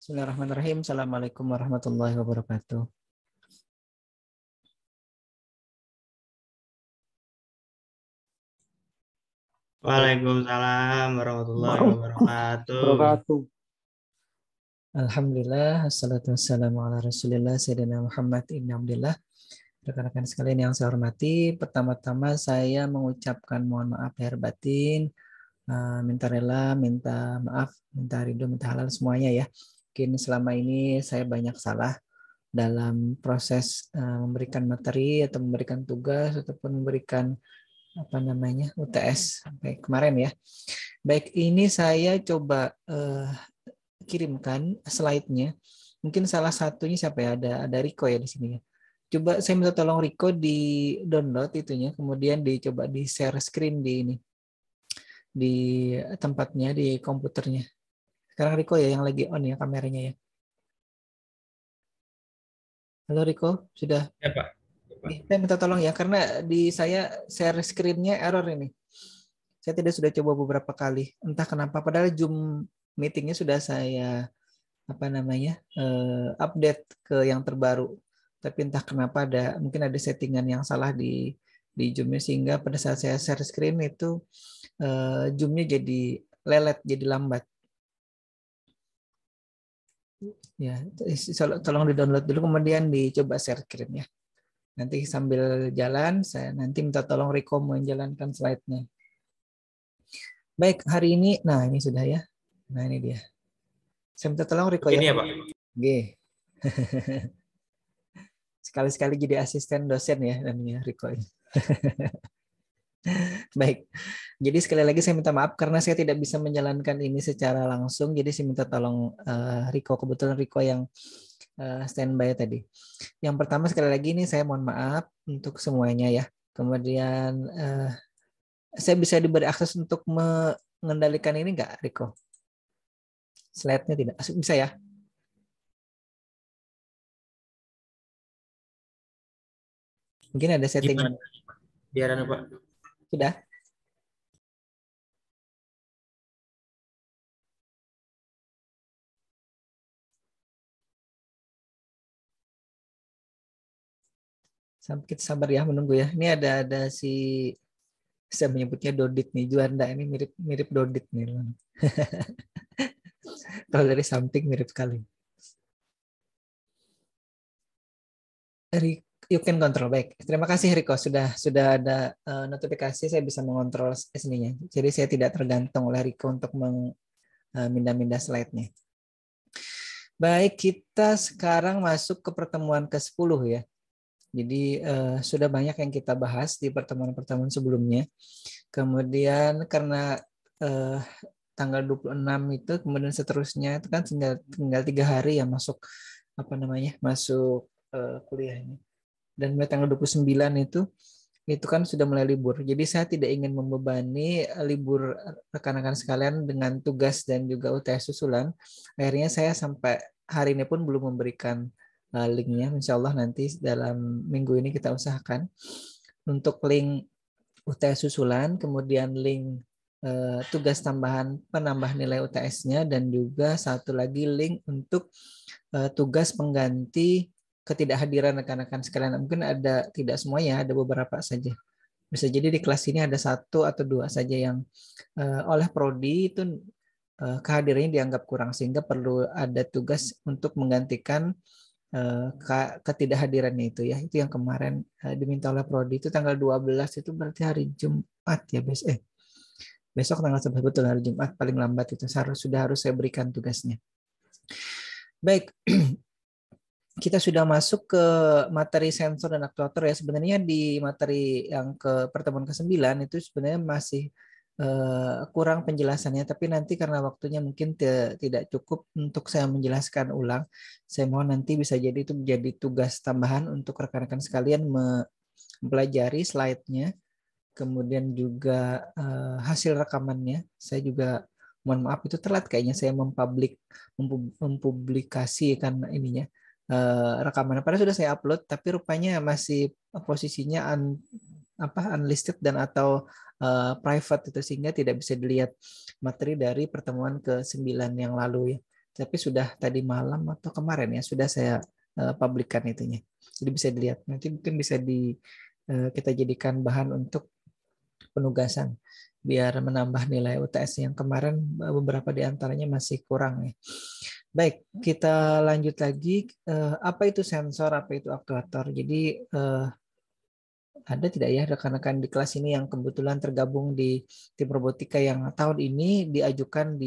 Bismillahirrahmanirrahim. Assalamualaikum warahmatullahi wabarakatuh. Waalaikumsalam warahmatullahi wabarakatuh. Wabarakatuh. Alhamdulillah, assalatu wassalamu ala rasulillah, Sayyidina Muhammad ibn Abdillah. Rekan-rekan sekalian yang saya hormati, pertama-tama saya mengucapkan mohon maaf lahir batin, minta rela, minta maaf, minta ridho, minta halal semuanya ya. Mungkin selama ini saya banyak salah dalam proses memberikan materi atau memberikan tugas ataupun memberikan UTS sampai kemarin ya. Baik, ini saya coba kirimkan slide-nya. Mungkin salah satunya siapa ya? Ada Riko ya di sini ya. Coba saya minta tolong Riko di download itunya, kemudian dicoba di share screen di ini, di tempatnya di komputernya. Sekarang Riko ya yang lagi on ya kameranya ya. Halo Riko, sudah? Ya Pak. Saya minta tolong ya, karena di saya share screen-nya error ini. Saya sudah coba beberapa kali, entah kenapa. Padahal Zoom meetingnya sudah saya update ke yang terbaru. Tapi entah kenapa mungkin ada settingan yang salah di Zoom-nya, sehingga pada saat saya share screen itu Zoom-nya jadi lelet, jadi lambat. Ya, tolong di-download dulu kemudian dicoba share screen ya. Nanti sambil jalan saya nanti minta tolong Riko menjalankan slide-nya. Baik, hari ini ini sudah ya. Nah, ini dia. Saya minta tolong Riko ya. Ini ya Pak. Oke. Sekali-sekali jadi asisten dosen ya namanya Riko. Baik. Jadi sekali lagi saya minta maaf karena saya tidak bisa menjalankan ini secara langsung. Jadi saya minta tolong Riko. Kebetulan Riko yang standby tadi. Yang pertama sekali lagi ini saya mohon maaf untuk semuanya ya. Kemudian saya bisa diberi akses untuk mengendalikan ini enggak, Riko? Slide-nya tidak. Bisa ya? Mungkin ada settingan. Biar Pak. Sudah? Sampai kita sabar ya menunggu ya. Ini ada si saya menyebutnya Dodit nih, Juanda ini mirip Dodit nih. Kalau dari samping mirip sekali. You can control, baik. Terima kasih Riko, sudah ada notifikasi saya bisa mengontrol sininya. Jadi saya tidak tergantung oleh Riko untuk memindah-mindah slide-nya. Baik, kita sekarang masuk ke pertemuan ke-10 ya. Jadi sudah banyak yang kita bahas di pertemuan-pertemuan sebelumnya. Kemudian karena tanggal 26 itu kemudian seterusnya itu kan tinggal 3 hari ya masuk masuk kuliahnya. Dan mulai tanggal 29 itu kan sudah mulai libur. Jadi saya tidak ingin membebani libur rekan-rekan sekalian dengan tugas dan juga UTS susulan. Akhirnya saya sampai hari ini pun belum memberikan linknya. Insya Allah nanti dalam minggu ini kita usahakan untuk link UTS susulan, kemudian link tugas tambahan penambah nilai UTS-nya, dan juga satu lagi link untuk tugas pengganti ketidakhadiran rekan-rekan sekalian. Mungkin ada, tidak semuanya, ada beberapa saja. Bisa jadi di kelas ini ada 1 atau 2 saja yang oleh prodi itu kehadirannya dianggap kurang, sehingga perlu ada tugas untuk menggantikan ketidakhadirannya itu ya. Itu yang kemarin diminta oleh prodi, itu tanggal 12 itu berarti hari Jumat ya, besok tanggal 11, betul hari Jumat paling lambat itu sudah harus saya berikan tugasnya. Baik, kita sudah masuk ke materi sensor dan aktuator ya. Sebenarnya di materi yang ke pertemuan ke-9 itu sebenarnya masih kurang penjelasannya, tapi nanti karena waktunya mungkin tidak cukup untuk saya menjelaskan ulang, saya mohon nanti bisa jadi itu menjadi tugas tambahan untuk rekan-rekan sekalian mempelajari slide-nya, kemudian juga hasil rekamannya. Saya juga mohon maaf itu telat kayaknya saya mempublikasikan ininya rekaman. Padahal sudah saya upload, tapi rupanya masih posisinya unlisted dan atau private itu, sehingga tidak bisa dilihat materi dari pertemuan ke-9 yang lalu ya. tapi sudah tadi malam atau kemarin ya sudah saya publikkan itunya. Jadi bisa dilihat. Nanti mungkin bisa kita jadikan bahan untuk penugasan biar menambah nilai UTS yang kemarin beberapa di antaranya masih kurang ya. Baik, kita lanjut lagi. Apa itu sensor, apa itu aktuator? Jadi ada tidak ya rekan-rekan di kelas ini yang kebetulan tergabung di tim robotika yang tahun ini diajukan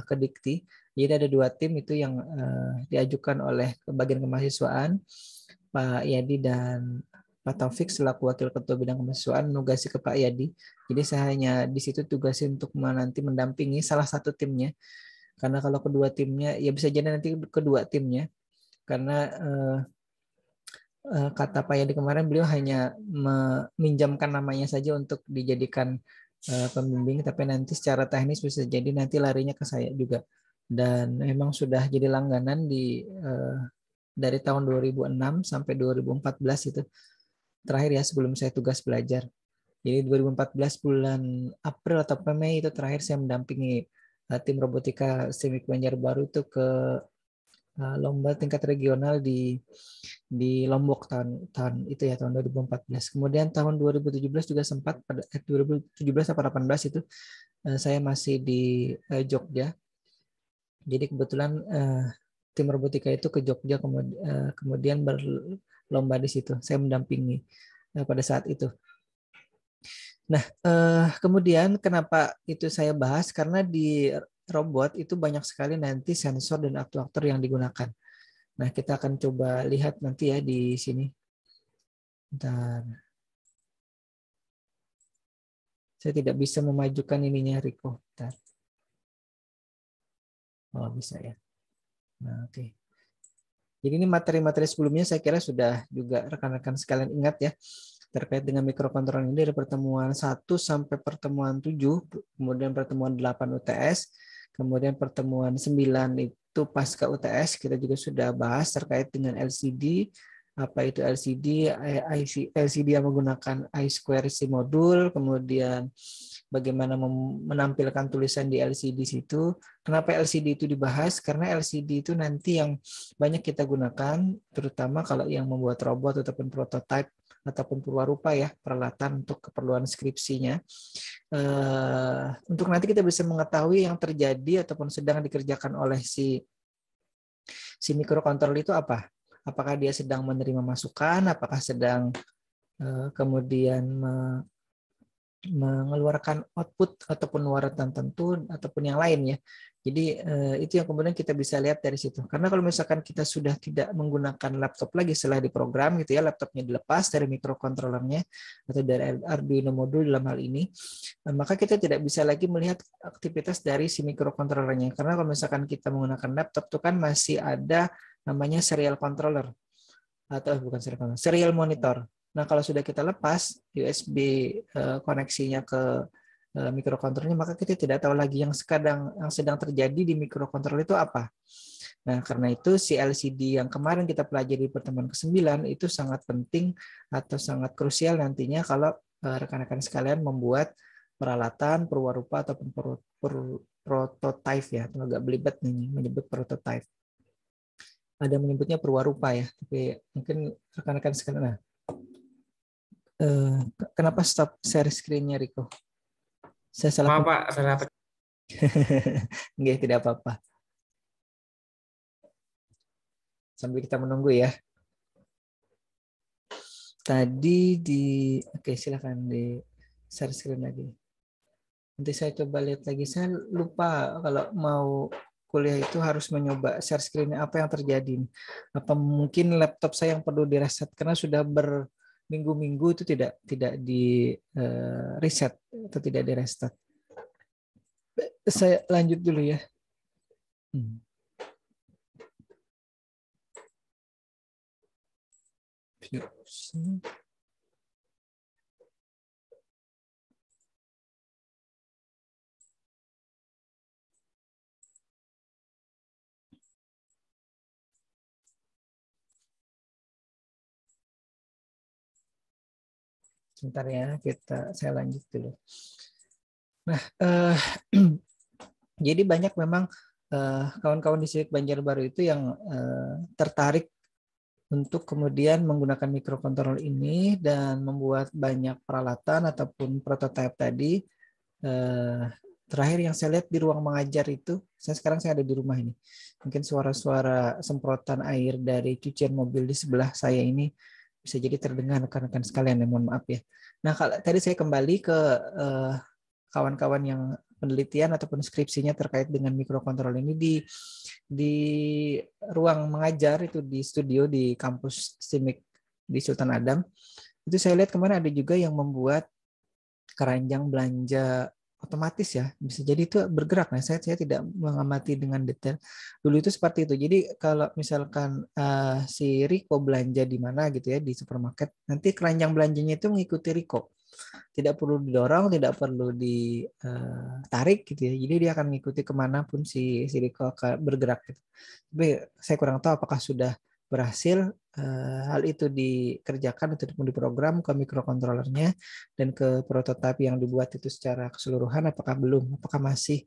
ke Dikti. Jadi ada 2 tim itu yang diajukan oleh bagian kemahasiswaan, Pak Yadi dan Pak Taufik selaku Wakil Ketua Bidang Kemahasiswaan menugasi ke Pak Yadi. Jadi saya hanya di situ tugasin untuk nanti mendampingi salah satu timnya. Karena kalau kedua timnya, ya bisa jadi nanti kedua timnya. Karena kata Pak Yadi kemarin, beliau hanya meminjamkan namanya saja untuk dijadikan pembimbing, tapi nanti secara teknis bisa jadi nanti larinya ke saya juga. Dan memang sudah jadi langganan dari tahun 2006 sampai 2014 itu terakhir ya sebelum saya tugas belajar. Jadi 2014 bulan April atau Mei itu terakhir saya mendampingi tim robotika SIMIK Banjarbaru itu ke lomba tingkat regional di Lombok tahun itu ya, tahun 2014. Kemudian tahun 2017 juga sempat pada 2017 atau 2018 itu saya masih di Jogja. Jadi kebetulan tim robotika itu ke Jogja kemudian berlomba di situ. Saya mendampingi pada saat itu. Nah, kemudian kenapa itu saya bahas? Karena di robot itu banyak sekali nanti sensor dan aktuator yang digunakan. Nah, kita akan coba lihat nanti ya di sini. Bentar. Saya tidak bisa memajukan ininya, Riko. Bentar. Oh, bisa ya. Nah, oke. Jadi ini materi-materi sebelumnya saya kira sudah juga rekan-rekan sekalian ingat ya, terkait dengan mikrokontroler ini dari pertemuan 1 sampai pertemuan 7, kemudian pertemuan 8 UTS, kemudian pertemuan 9 itu pasca UTS, kita juga sudah bahas terkait dengan LCD, apa itu LCD, LCD yang menggunakan I2C modul, kemudian bagaimana menampilkan tulisan di LCD situ. Kenapa LCD itu dibahas? Karena LCD itu nanti yang banyak kita gunakan, terutama kalau yang membuat robot ataupun prototipe ataupun purwarupa ya, peralatan untuk keperluan skripsinya. Untuk nanti kita bisa mengetahui yang terjadi ataupun sedang dikerjakan oleh si mikrokontroler itu apa. Apakah dia sedang menerima masukan, apakah sedang kemudian mengeluarkan output ataupun waran tertentu ataupun yang lain ya. Jadi itu yang kemudian kita bisa lihat dari situ. Karena kalau misalkan kita sudah tidak menggunakan laptop lagi setelah diprogram gitu ya, laptopnya dilepas dari mikrokontrolernya atau dari Arduino modul dalam hal ini, maka kita tidak bisa lagi melihat aktivitas dari si mikrokontrolernya. Karena kalau misalkan kita menggunakan laptop itu kan masih ada namanya serial controller atau bukan serial controller, serial monitor. Nah, kalau sudah kita lepas USB koneksinya ke mikrokontrolernya, maka kita tidak tahu lagi yang sedang terjadi di mikrokontroler itu apa. Nah, karena itu si LCD yang kemarin kita pelajari di pertemuan ke-9 itu sangat penting atau sangat krusial nantinya kalau rekan-rekan sekalian membuat peralatan, perwarupa ataupun prototype ya. Atau agak belibet nih menyebut prototype. Ada menyebutnya perwarupa ya, tapi mungkin rekan-rekan sekalian. Nah, kenapa stop share screen-nya, Riko? Saya salah. Pak, salah apa? Nggak, tidak apa-apa. Sambil kita menunggu ya. Tadi oke, silakan di share screen lagi. Nanti saya coba lihat lagi. Saya lupa kalau mau kuliah itu harus mencoba share screen apa yang terjadi. Apa mungkin laptop saya yang perlu direset karena sudah berminggu-minggu itu tidak di reset atau tidak di restart. Saya lanjut dulu ya. Sebentar ya, saya lanjut dulu. Nah, jadi banyak memang kawan-kawan di Civic Banjarbaru itu yang tertarik untuk kemudian menggunakan microcontroller ini dan membuat banyak peralatan ataupun prototipe tadi. Terakhir yang saya lihat di ruang mengajar itu, sekarang saya ada di rumah ini. Mungkin suara-suara semprotan air dari cucian mobil di sebelah saya ini bisa jadi terdengar rekan-rekan sekalian, ya, mohon maaf ya. Nah, kalau tadi saya kembali ke kawan-kawan yang penelitian ataupun skripsinya terkait dengan microcontroller ini di ruang mengajar itu di studio di kampus SIMIK di Sultan Adam. Itu saya lihat kemarin ada juga yang membuat keranjang belanja otomatis ya, bisa jadi itu bergerak. Nah, saya tidak mengamati dengan detail. Dulu itu seperti itu. Jadi kalau misalkan si Riko belanja di mana gitu ya, di supermarket, nanti keranjang belanjanya itu mengikuti Riko. Tidak perlu didorong, tidak perlu ditarik gitu ya. Jadi dia akan mengikuti kemanapun si Riko bergerak. Gitu. Tapi saya kurang tahu apakah sudah berhasil hal itu dikerjakan ataupun diprogram ke microcontrollernya dan ke prototipe yang dibuat itu secara keseluruhan, apakah belum, apakah masih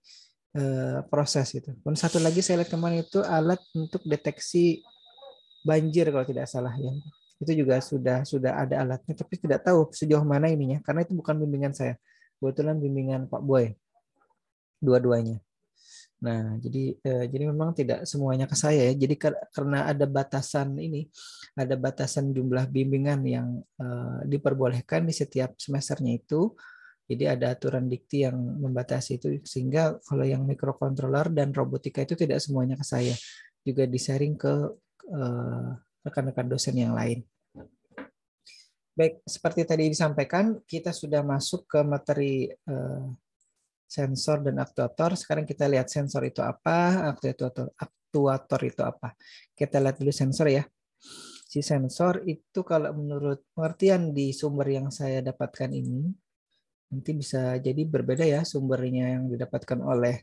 proses itu. Dan satu lagi saya lihat kemarin itu alat untuk deteksi banjir kalau tidak salah ya. Itu juga sudah ada alatnya, tapi tidak tahu sejauh mana ininya karena itu bukan bimbingan saya. Kebetulan bimbingan Pak Boy dua-duanya. Nah, jadi memang tidak semuanya ke saya ya. Jadi karena ada batasan ini, ada batasan jumlah bimbingan yang diperbolehkan di setiap semesternya itu. Jadi ada aturan dikti yang membatasi itu sehingga kalau yang microcontroller dan robotika itu tidak semuanya ke saya, juga di-sharing ke rekan-rekan dosen yang lain. Baik, seperti tadi disampaikan, kita sudah masuk ke materi sensor dan aktuator. Sekarang kita lihat sensor itu apa, aktuator itu apa. Kita lihat dulu sensor ya. Si sensor itu kalau menurut pengertian di sumber yang saya dapatkan ini, nanti bisa jadi berbeda ya sumbernya yang didapatkan oleh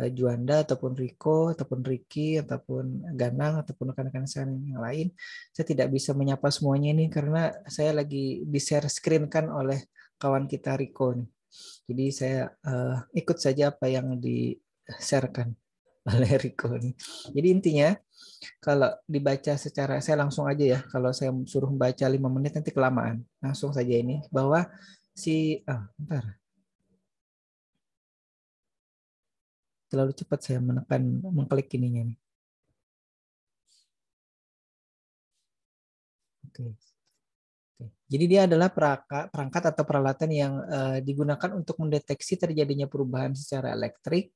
Juanda ataupun Riko ataupun Ricky ataupun Ganang ataupun rekan-rekan saya yang lain. Saya tidak bisa menyapa semuanya ini karena saya lagi di-share screen kan oleh kawan kita Riko nih. Jadi saya ikut saja apa yang di-sharekan oleh Riko nih. Jadi intinya kalau dibaca secara, saya langsung aja ya, kalau saya suruh membaca 5 menit nanti kelamaan. Langsung saja ini, bahwa bentar. Terlalu cepat saya mengklik ininya nih. Oke. Jadi dia adalah perangkat atau peralatan yang digunakan untuk mendeteksi terjadinya perubahan secara elektrik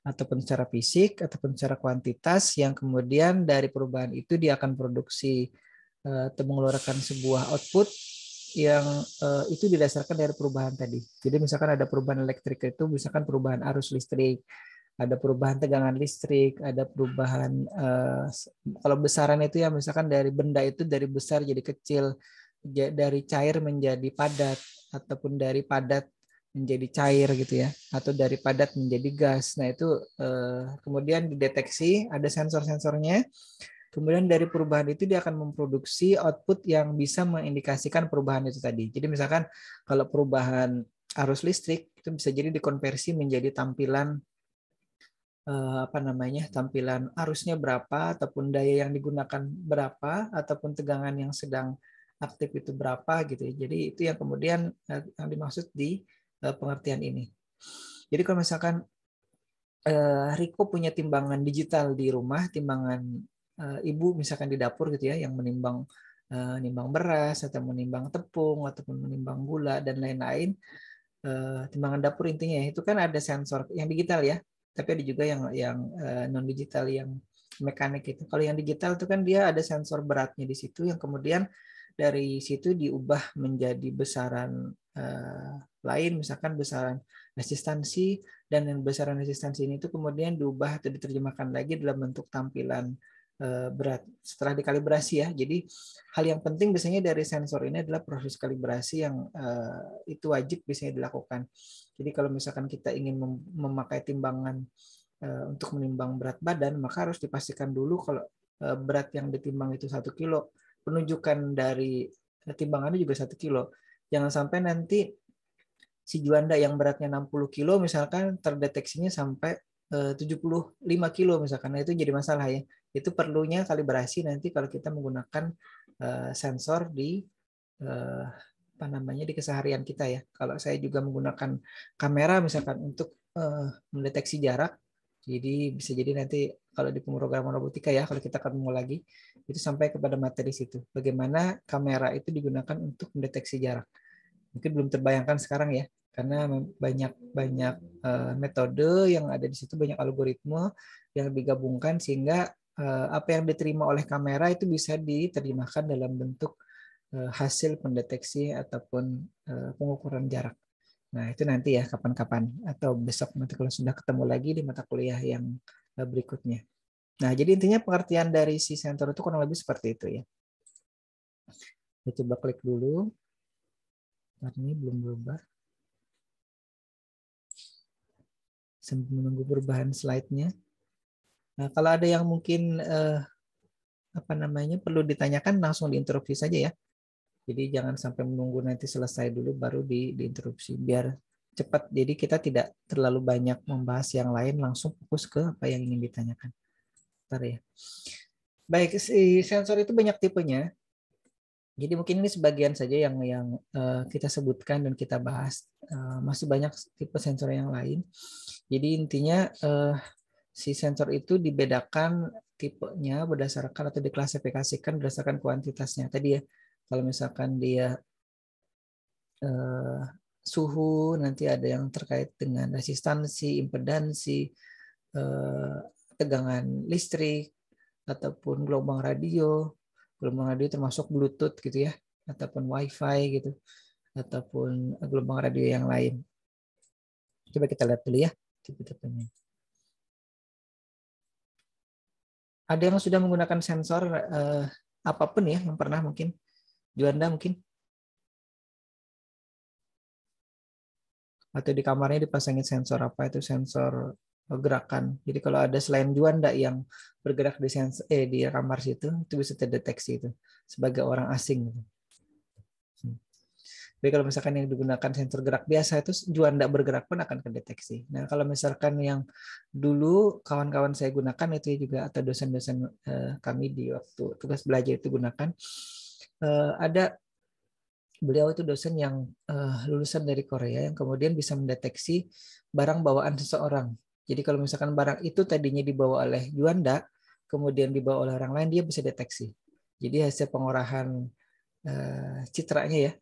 ataupun secara fisik ataupun secara kuantitas yang kemudian dari perubahan itu dia akan produksi atau mengeluarkan sebuah output yang itu didasarkan dari perubahan tadi. Jadi misalkan ada perubahan elektrik itu misalkan perubahan arus listrik, ada perubahan tegangan listrik, ada perubahan kalau besaran itu ya misalkan dari benda itu dari besar jadi kecil, dari cair menjadi padat ataupun dari padat menjadi cair gitu ya, atau dari padat menjadi gas. Nah itu kemudian dideteksi, ada sensor-sensornya. Kemudian dari perubahan itu dia akan memproduksi output yang bisa mengindikasikan perubahan itu tadi. Jadi misalkan kalau perubahan arus listrik itu bisa jadi dikonversi menjadi tampilan tampilan arusnya berapa ataupun daya yang digunakan berapa ataupun tegangan yang sedang aktif itu berapa gitu ya. Jadi itu yang kemudian yang dimaksud di pengertian ini. Jadi kalau misalkan Riko punya timbangan digital di rumah, timbangan ibu misalkan di dapur gitu ya, yang menimbang beras atau menimbang tepung ataupun menimbang gula dan lain-lain, timbangan dapur intinya ya, itu kan ada sensor yang digital ya, tapi ada juga yang non digital yang mekanik itu. Kalau yang digital itu kan dia ada sensor beratnya di situ yang kemudian dari situ diubah menjadi besaran lain, misalkan besaran resistansi, dan yang besaran resistansi ini itu kemudian diubah atau diterjemahkan lagi dalam bentuk tampilan berat setelah dikalibrasi ya. Jadi hal yang penting biasanya dari sensor ini adalah proses kalibrasi yang itu wajib biasanya dilakukan. Jadi kalau misalkan kita ingin memakai timbangan untuk menimbang berat badan, maka harus dipastikan dulu kalau berat yang ditimbang itu 1 kilo, penunjukan dari timbangannya juga 1 kilo. Jangan sampai nanti si Juanda yang beratnya 60 kilo misalkan terdeteksinya sampai 75 kilo misalkan. Nah, itu jadi masalah ya. Itu perlunya kalibrasi nanti kalau kita menggunakan sensor di apa namanya di keseharian kita ya. Kalau saya juga menggunakan kamera misalkan untuk mendeteksi jarak, jadi bisa jadi nanti kalau di pemrograman robotika ya, kalau kita ketemu lagi, itu sampai kepada materi situ. Bagaimana kamera itu digunakan untuk mendeteksi jarak. Mungkin belum terbayangkan sekarang ya, karena banyak metode yang ada di situ, banyak algoritma yang digabungkan sehingga apa yang diterima oleh kamera itu bisa diterjemahkan dalam bentuk hasil pendeteksi ataupun pengukuran jarak. Nah, itu nanti ya kapan-kapan atau besok nanti kalau sudah ketemu lagi di mata kuliah yang berikutnya. Nah, jadi intinya pengertian dari si sensor itu kurang lebih seperti itu ya. Kita coba klik dulu. Ini belum berubah. Sambil menunggu perubahan slide-nya. Nah, kalau ada yang mungkin perlu ditanyakan langsung diinterupsi saja ya. Jadi jangan sampai menunggu nanti selesai dulu baru diinterupsi biar cepat. Jadi kita tidak terlalu banyak membahas yang lain, langsung fokus ke apa yang ingin ditanyakan. Bentar ya. Baik, si sensor itu banyak tipenya. Jadi mungkin ini sebagian saja yang kita sebutkan dan kita bahas. Masih banyak tipe sensor yang lain. Jadi intinya si sensor itu dibedakan tipenya berdasarkan atau diklasifikasikan berdasarkan kuantitasnya. Tadi ya, kalau misalkan dia suhu, nanti ada yang terkait dengan resistansi, impedansi, tegangan listrik, ataupun gelombang radio. Gelombang radio termasuk Bluetooth gitu ya, ataupun Wi-Fi gitu, ataupun gelombang radio yang lain. Coba kita lihat dulu ya tipe-tipenya. Ada yang sudah menggunakan sensor apapun ya, yang pernah mungkin? Juanda mungkin? Atau di kamarnya dipasangin sensor apa itu, sensor gerakan. Jadi kalau ada selain Juanda yang bergerak di kamar situ, itu bisa terdeteksi itu sebagai orang asing. Jadi kalau misalkan yang digunakan sensor gerak biasa itu Juanda bergerak pun akan terdeteksi. Nah kalau misalkan yang dulu kawan-kawan saya gunakan itu juga, atau dosen-dosen kami di waktu tugas belajar itu gunakan, ada beliau itu dosen yang lulusan dari Korea yang kemudian bisa mendeteksi barang bawaan seseorang. Jadi kalau misalkan barang itu tadinya dibawa oleh Juanda, kemudian dibawa oleh orang lain, dia bisa deteksi. Jadi hasil pengolahan citranya ya,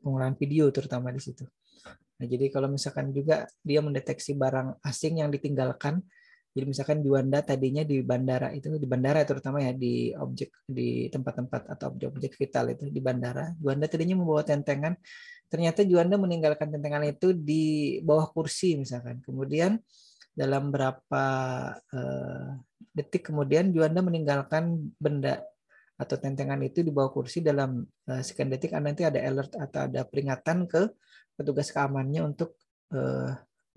pengolahan video terutama di situ. Nah, jadi kalau misalkan juga dia mendeteksi barang asing yang ditinggalkan, jadi misalkan Juanda tadinya di bandara terutama ya, di tempat-tempat atau objek-objek vital itu di bandara, Juanda tadinya membawa tentengan, ternyata Juanda meninggalkan tentengan itu di bawah kursi misalkan. Kemudian dalam berapa detik kemudian Juanda meninggalkan benda atau tentengan itu di bawah kursi, dalam sekian detik nanti ada alert atau ada peringatan ke petugas keamanannya untuk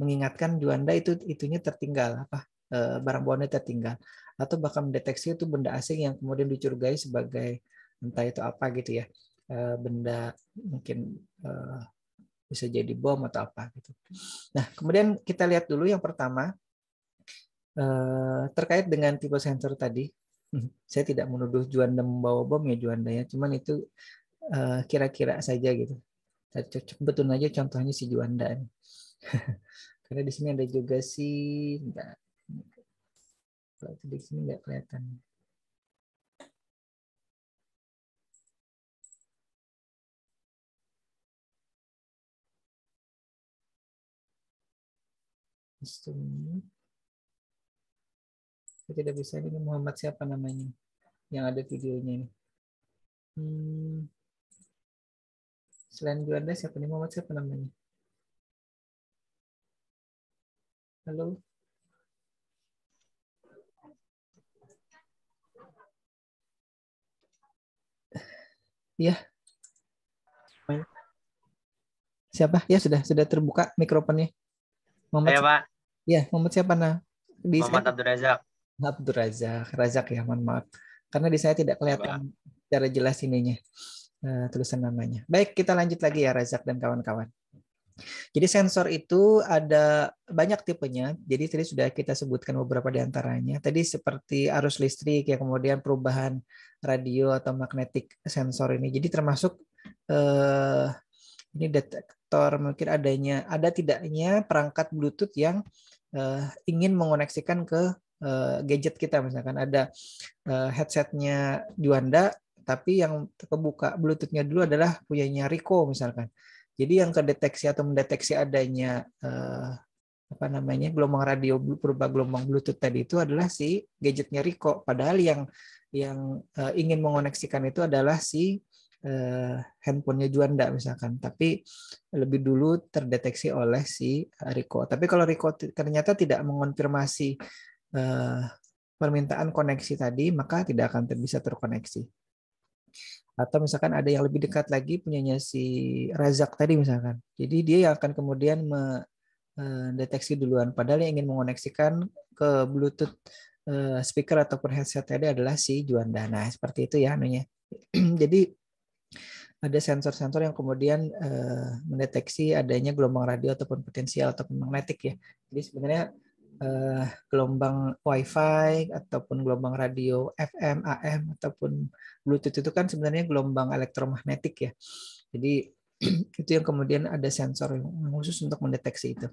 mengingatkan Juanda itunya tertinggal, barang bawaannya tertinggal, atau bahkan mendeteksi itu benda asing yang kemudian dicurigai sebagai entah itu apa gitu ya, benda mungkin bisa jadi bom atau apa gitu. Nah kemudian kita lihat dulu yang pertama terkait dengan tipe sensor tadi. Saya tidak menuduh Juanda membawa bom ya Juanda ya, cuman itu kira-kira saja gitu. Betul aja contohnya si Juanda. Karena di sini ada juga si, kalau di sini nggak kelihatan. Saya tidak bisa, ini Muhammad siapa namanya yang ada videonya ini. Selain Juanda siapa nih, Muhammad siapa namanya? Halo. Iya. Siapa? Ya sudah terbuka mikrofonnya. Muhammad. Saya Pak. Ya, Muhammad siapa nah? Muhammad Abdul Razak. Abdul Razak. Razak ya, mohon maaf. Karena di saya tidak kelihatan secara jelas ininya tulisan namanya. Baik, kita lanjut lagi ya Razak dan kawan-kawan. Jadi sensor itu ada banyak tipenya. Jadi tadi sudah kita sebutkan beberapa di antaranya. Tadi seperti arus listrik, ya, kemudian perubahan radio atau magnetic sensor ini. Jadi termasuk ini detektor mungkin ada tidaknya perangkat Bluetooth yang ingin mengoneksikan ke gadget kita. Misalkan ada headsetnya Juanda, tapi yang kebuka Bluetooth-nya dulu adalah punyanya Rico misalkan. Jadi yang kedeteksi atau mendeteksi adanya gelombang radio berupa gelombang Bluetooth tadi itu adalah si gadgetnya Rico. Padahal yang ingin mengoneksikan itu adalah si handphonenya Juanda misalkan. Tapi lebih dulu terdeteksi oleh si Rico. Tapi kalau Rico ternyata tidak mengonfirmasi permintaan koneksi tadi, maka tidak akan bisa terkoneksi. Atau misalkan ada yang lebih dekat lagi punyanya si Razak tadi misalkan. Jadi dia yang akan kemudian mendeteksi duluan. Padahal yang ingin mengoneksikan ke Bluetooth speaker ataupun headset tadi adalah si Juanda. Nah, seperti itu ya anunya. Jadi ada sensor-sensor yang kemudian mendeteksi adanya gelombang radio ataupun potensial ataupun magnetik ya. Jadi sebenarnya gelombang Wi-Fi ataupun gelombang radio FM, AM ataupun Bluetooth itu kan sebenarnya gelombang elektromagnetik ya. Jadi itu yang kemudian ada sensor yang khusus untuk mendeteksi itu.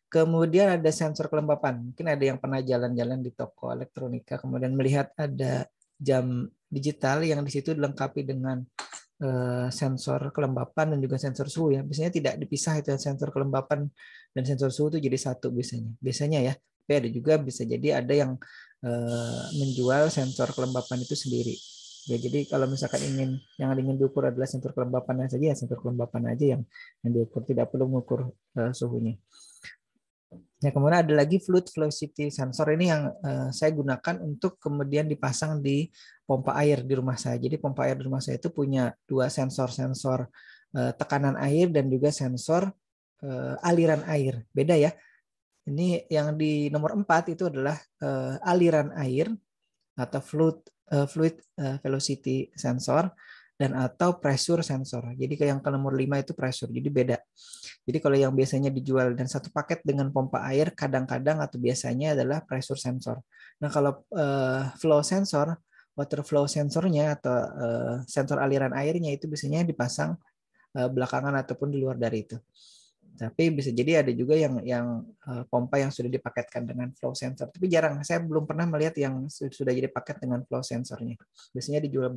Kemudian ada sensor kelembapan. Mungkin ada yang pernah jalan-jalan di toko elektronika kemudian melihat ada jam digital yang di situ dilengkapi dengan sensor kelembapan dan juga sensor suhu ya. Biasanya tidak dipisah itu sensor kelembapan dan sensor suhu itu jadi satu biasanya ya. Tapi ada juga bisa jadi ada yang menjual sensor kelembapan itu sendiri. Ya, jadi kalau misalkan yang ingin diukur adalah sensor kelembapan saja, ya sensor kelembapan aja yang diukur, tidak perlu mengukur suhunya. Ya, kemudian ada lagi fluid velocity sensor ini yang saya gunakan untuk kemudian dipasang di pompa air di rumah saya. Jadi pompa air di rumah saya itu punya dua sensor tekanan air dan juga sensor aliran air. Beda ya. Ini yang di nomor 4 itu adalah aliran air atau fluid velocity sensor dan atau pressure sensor. Jadi yang ke nomor 5 itu pressure. Jadi beda. Jadi kalau yang biasanya dijual dan satu paket dengan pompa air kadang-kadang atau biasanya adalah pressure sensor. Nah, kalau flow sensor, water flow sensornya atau sensor aliran airnya itu biasanya dipasang belakangan ataupun di luar dari itu. Tapi bisa jadi ada juga yang pompa yang sudah dipaketkan dengan flow sensor. Tapi jarang, saya belum pernah melihat yang sudah jadi paket dengan flow sensornya. Biasanya dijual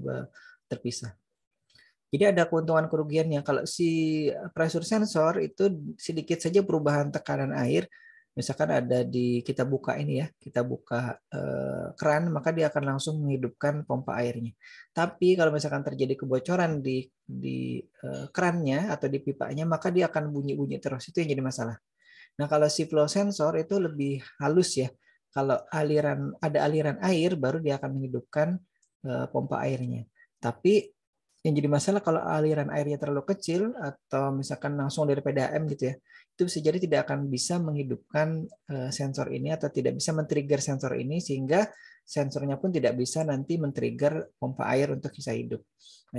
terpisah. Jadi ada keuntungan kerugiannya. Kalau si pressure sensor itu sedikit saja perubahan tekanan air, misalkan ada kita buka ini ya, kita buka keran, maka dia akan langsung menghidupkan pompa airnya. Tapi kalau misalkan terjadi kebocoran di kerannya atau di pipanya, maka dia akan bunyi-bunyi terus. Itu yang jadi masalah. Nah, kalau si flow sensor itu lebih halus ya. Kalau ada aliran air, baru dia akan menghidupkan pompa airnya. Tapi yang jadi masalah kalau aliran airnya terlalu kecil atau misalkan langsung dari PDAM gitu ya, itu bisa jadi tidak akan bisa menghidupkan sensor ini atau tidak bisa men-trigger sensor ini sehingga sensornya pun tidak bisa nanti men-trigger pompa air untuk bisa hidup.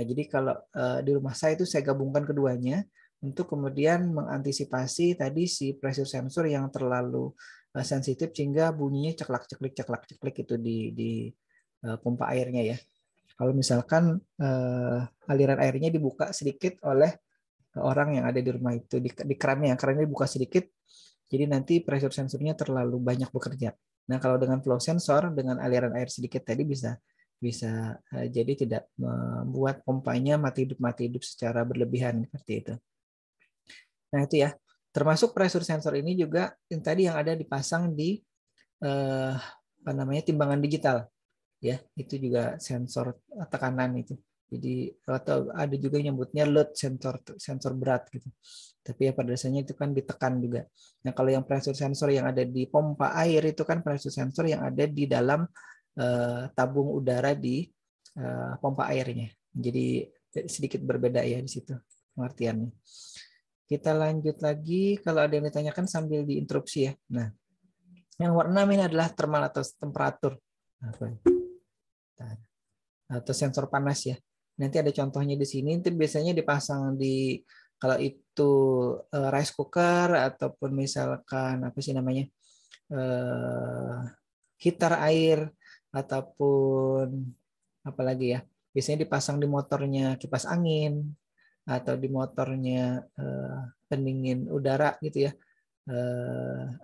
Nah, jadi kalau di rumah saya itu saya gabungkan keduanya untuk kemudian mengantisipasi tadi si pressure sensor yang terlalu sensitif sehingga bunyinya ceklak-ceklik itu di pompa airnya ya. Kalau misalkan aliran airnya dibuka sedikit oleh orang yang ada di rumah itu di kerannya dibuka sedikit, jadi nanti pressure sensornya terlalu banyak bekerja. Nah, kalau dengan flow sensor dengan aliran air sedikit tadi bisa jadi tidak membuat pompanya mati hidup secara berlebihan seperti itu. Nah, itu ya. Termasuk pressure sensor ini juga yang tadi yang ada dipasang di timbangan digital. Ya, itu juga sensor tekanan itu. Jadi atau ada juga yang nyebutnya load sensor berat gitu. Tapi ya pada dasarnya itu kan ditekan juga. Nah, kalau yang pressure sensor yang ada di pompa air itu kan pressure sensor yang ada di dalam tabung udara di pompa airnya. Jadi sedikit berbeda ya di situ pengertiannya. Kita lanjut lagi kalau ada yang ditanyakan sambil diinterupsi ya. Nah, yang warna ini adalah thermal atau temperatur. Atau sensor panas ya. Nanti ada contohnya di sini. Itu biasanya dipasang di Kalau itu rice cooker ataupun misalkan apa sih namanya heater air ataupun apalagi ya, biasanya dipasang di motornya kipas angin atau di motornya pendingin udara gitu ya,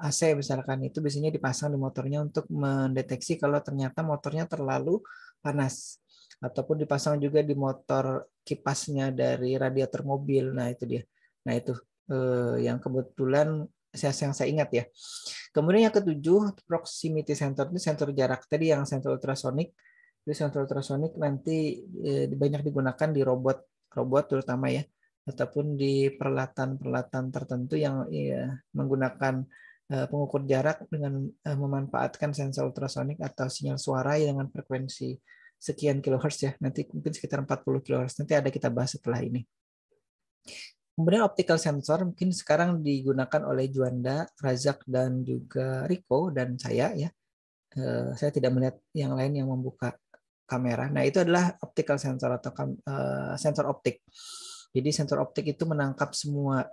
AC misalkan, itu biasanya dipasang di motornya untuk mendeteksi kalau ternyata motornya terlalu panas, ataupun dipasang juga di motor kipasnya dari radiator mobil. Nah itu dia. Nah itu yang kebetulan yang saya ingat ya. Kemudian yang ketujuh, proximity sensor, ini sensor jarak tadi yang sensor ultrasonik. Itu sensor ultrasonik nanti banyak digunakan di robot terutama ya, ataupun di peralatan-peralatan tertentu yang menggunakan pengukur jarak dengan memanfaatkan sensor ultrasonik atau sinyal suara dengan frekuensi sekian kilohertz ya, nanti mungkin sekitar 40 kilohertz, nanti ada kita bahas setelah ini. Kemudian optical sensor mungkin sekarang digunakan oleh Juanda, Razak, dan juga Rico dan saya ya. Saya tidak melihat yang lain yang membuka kamera. Nah itu adalah optical sensor atau sensor optik. Jadi sensor optik itu menangkap semua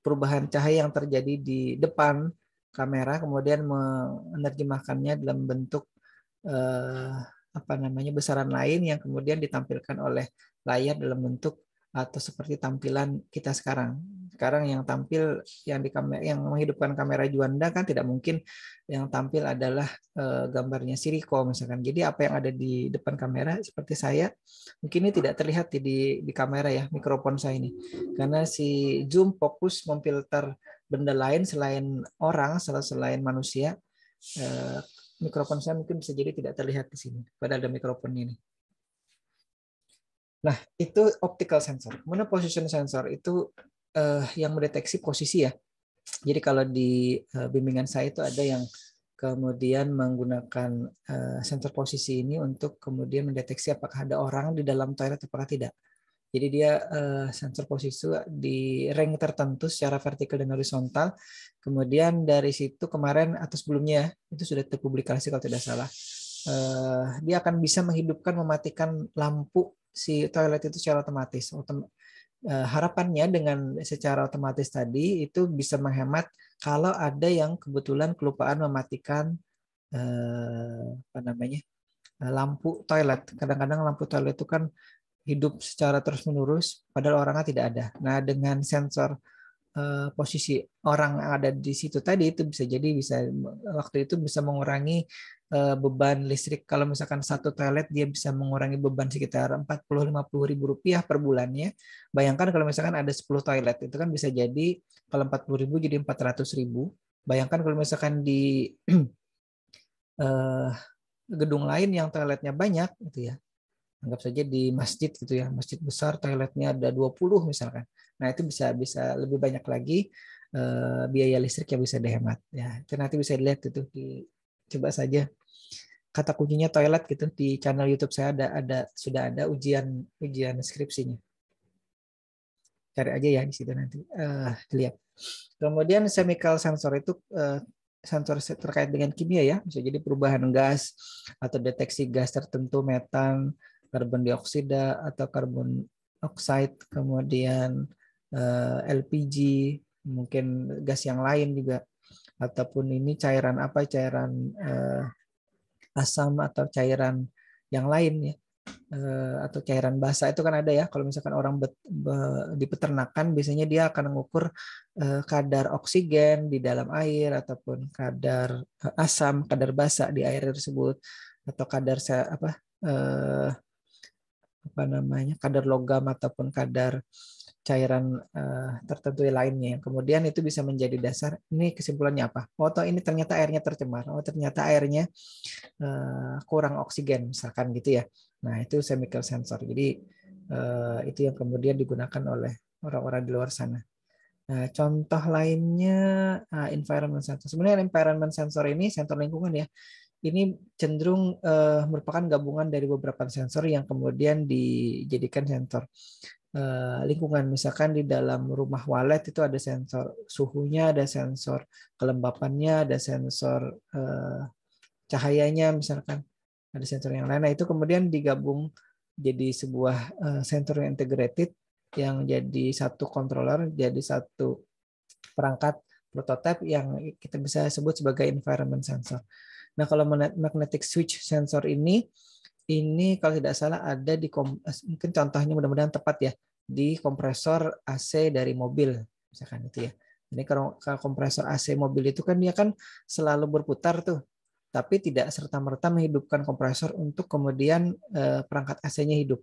perubahan cahaya yang terjadi di depan kamera, kemudian menerjemahkannya dalam bentuk besaran lain yang kemudian ditampilkan oleh layar dalam bentuk atau seperti tampilan kita sekarang. Sekarang yang tampil yang di kamera, yang menghidupkan kamera Juanda kan tidak mungkin yang tampil adalah gambarnya si Rico misalkan. Jadi apa yang ada di depan kamera seperti saya, mungkin ini tidak terlihat di kamera ya, mikrofon saya ini. Karena si zoom fokus memfilter benda lain selain orang, selain manusia. Mikrofon saya mungkin bisa jadi tidak terlihat di sini, padahal ada mikrofon ini. Nah, itu optical sensor. Kemudian position sensor itu yang mendeteksi posisi ya. Jadi kalau di bimbingan saya itu ada yang kemudian menggunakan sensor posisi ini untuk kemudian mendeteksi apakah ada orang di dalam toilet apakah tidak. Jadi dia sensor posisi di rank tertentu secara vertikal dan horizontal. Kemudian dari situ kemarin atau sebelumnya itu sudah terpublikasi kalau tidak salah. Dia akan bisa menghidupkan, mematikan lampu si toilet itu secara otomatis. Harapannya dengan secara otomatis tadi itu bisa menghemat kalau ada yang kebetulan kelupaan mematikan lampu toilet. Kadang-kadang lampu toilet itu kan hidup secara terus-menerus padahal orangnya tidak ada. Nah, dengan sensor posisi orang yang ada di situ tadi itu bisa jadi waktu itu bisa mengurangi beban listrik. Kalau misalkan satu toilet dia bisa mengurangi beban sekitar 40-50 ribu rupiah per bulannya. Bayangkan kalau misalkan ada 10 toilet itu kan bisa jadi kalau 40 ribu jadi 400 ribu. Bayangkan kalau misalkan di gedung lain yang toiletnya banyak gitu ya. Anggap saja di masjid gitu ya, masjid besar toiletnya ada 20 misalkan. Nah, itu bisa lebih banyak lagi biaya listrik yang bisa dihemat ya. Itu nanti bisa dilihat itu coba saja kata kuncinya toilet gitu di channel YouTube saya sudah ada ujian skripsinya. Cari aja ya di situ nanti lihat. Kemudian chemical sensor itu sensor terkait dengan kimia ya, bisa jadi perubahan gas atau deteksi gas tertentu, metan, karbon dioksida atau karbon oxide, kemudian LPG, mungkin gas yang lain juga, ataupun ini cairan asam atau cairan yang lain ya, atau cairan basah itu kan ada ya. Kalau misalkan orang di peternakan biasanya dia akan mengukur kadar oksigen di dalam air ataupun kadar asam, kadar basah di air tersebut, atau kadar kadar logam ataupun kadar cairan tertentu lainnya. Kemudian itu bisa menjadi dasar. Ini kesimpulannya apa? Oh, ini ternyata airnya tercemar. Oh, ternyata airnya kurang oksigen, misalkan gitu ya. Nah, itu chemical sensor. Jadi itu yang kemudian digunakan oleh orang-orang di luar sana. Nah, contoh lainnya environment sensor. Sebenarnya environment sensor ini sensor lingkungan ya. Ini cenderung merupakan gabungan dari beberapa sensor yang kemudian dijadikan sensor lingkungan. Misalkan di dalam rumah walet itu ada sensor suhunya, ada sensor kelembapannya, ada sensor cahayanya, misalkan ada sensor yang lain. Nah, itu kemudian digabung jadi sebuah sensor yang integrated yang jadi satu controller, jadi satu perangkat prototipe yang kita bisa sebut sebagai environment sensor. Nah, kalau magnetic switch sensor ini kalau tidak salah ada di mungkin contohnya mudah-mudahan tepat ya, di kompresor AC dari mobil misalkan itu ya. Jadi kalau kompresor AC mobil itu kan dia kan selalu berputar tuh, tapi tidak serta-merta menghidupkan kompresor untuk kemudian perangkat AC-nya hidup.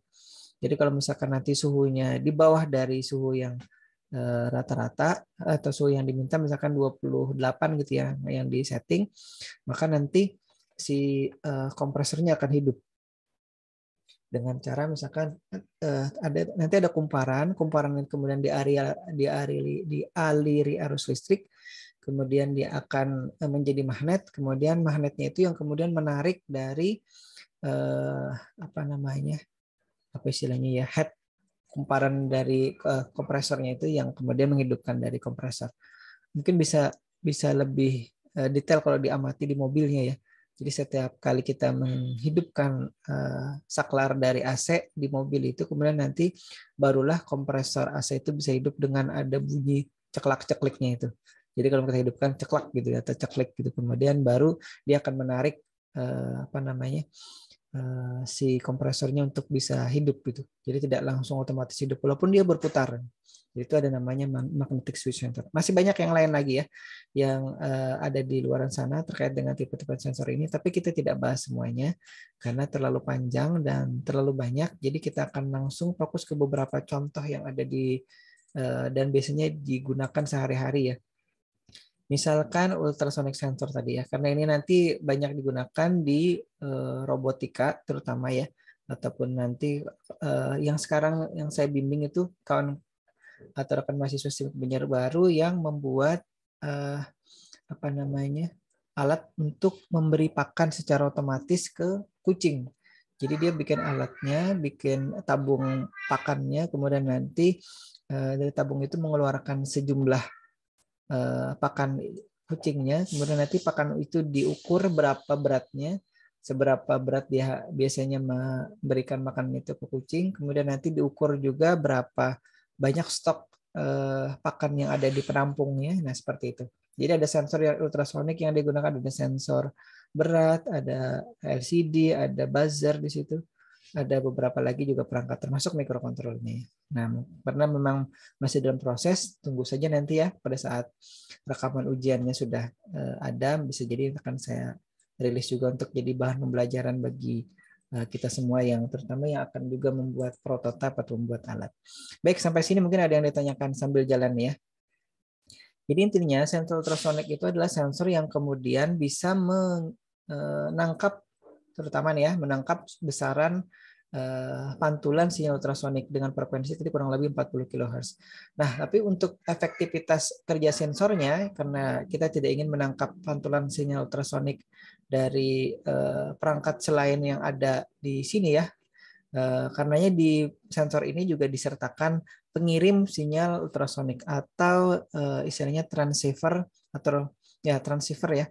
Jadi kalau misalkan nanti suhunya di bawah dari suhu yang rata-rata atau suhu yang diminta misalkan 28 gitu ya yang di setting, maka nanti si kompresornya akan hidup dengan cara misalkan nanti ada kumparan yang kemudian dialiri arus listrik, kemudian dia akan menjadi magnet, kemudian magnetnya itu yang kemudian menarik dari apa istilahnya ya, head kumparan dari kompresornya itu yang kemudian menghidupkan dari kompresor. Mungkin bisa lebih detail kalau diamati di mobilnya ya. Jadi setiap kali kita menghidupkan saklar dari AC di mobil itu, kemudian nanti barulah kompresor AC itu bisa hidup dengan ada bunyi ceklak-cekliknya itu. Jadi kalau kita hidupkan ceklak gitu ya, atau ceklik gitu, kemudian baru dia akan menarik si kompresornya untuk bisa hidup gitu. Jadi tidak langsung otomatis hidup walaupun dia berputar. Itu ada namanya magnetic switch sensor. Masih banyak yang lain lagi ya yang ada di luar sana terkait dengan tipe-tipe sensor ini, tapi kita tidak bahas semuanya karena terlalu panjang dan terlalu banyak. Jadi kita akan langsung fokus ke beberapa contoh yang ada di dan biasanya digunakan sehari-hari ya. Misalkan ultrasonic sensor tadi ya, karena ini nanti banyak digunakan di robotika terutama ya, ataupun nanti yang sekarang yang saya bimbing itu kawan atau rekan mahasiswa sistem penyiar baru yang membuat alat untuk memberi pakan secara otomatis ke kucing. Jadi dia bikin alatnya, bikin tabung pakannya, kemudian nanti dari tabung itu mengeluarkan sejumlah pakan kucingnya, kemudian nanti pakan itu diukur berapa beratnya, seberapa berat dia biasanya memberikan makan itu ke kucing, kemudian nanti diukur juga berapa banyak stok pakan yang ada di penampungnya. Nah, seperti itu. Jadi ada sensor yang ultrasonik yang digunakan, ada sensor berat, ada LCD, ada buzzer di situ. Ada beberapa lagi juga perangkat termasuk mikrokontrolernya. Nah, karena memang masih dalam proses, tunggu saja nanti ya pada saat rekaman ujiannya sudah ada, bisa jadi akan saya rilis juga untuk jadi bahan pembelajaran bagi kita semua yang terutama yang akan juga membuat prototipe atau membuat alat. Baik, sampai sini mungkin ada yang ditanyakan sambil jalan ya. Jadi intinya sensor ultrasonik itu adalah sensor yang kemudian bisa menangkap terutama nih ya, menangkap besaran pantulan sinyal ultrasonik dengan frekuensi tadi kurang lebih 40 kHz. Nah, tapi untuk efektivitas kerja sensornya, karena kita tidak ingin menangkap pantulan sinyal ultrasonik dari perangkat selain yang ada di sini ya, karenanya di sensor ini juga disertakan pengirim sinyal ultrasonik atau istilahnya transceiver atau ya transceiver ya,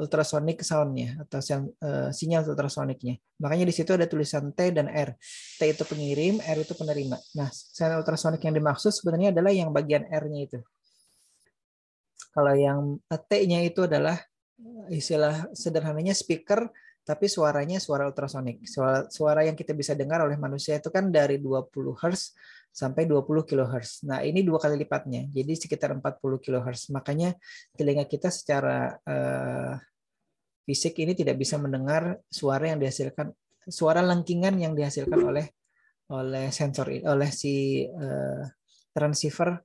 ultrasonic sound-nya atau sinyal ultrasoniknya. Makanya di situ ada tulisan T dan R. T itu pengirim, R itu penerima. Nah, sinyal ultrasonik yang dimaksud sebenarnya adalah yang bagian R-nya itu. Kalau yang T-nya itu adalah istilah sederhananya speaker, tapi suaranya suara ultrasonik. Suara yang kita bisa dengar oleh manusia itu kan dari 20 Hz sampai 20 kHz. Nah, ini 2 kali lipatnya. Jadi sekitar 40 kHz. Makanya telinga kita secara fisik ini tidak bisa mendengar suara yang dihasilkan, suara lengkingan yang dihasilkan oleh sensor, oleh si transceiver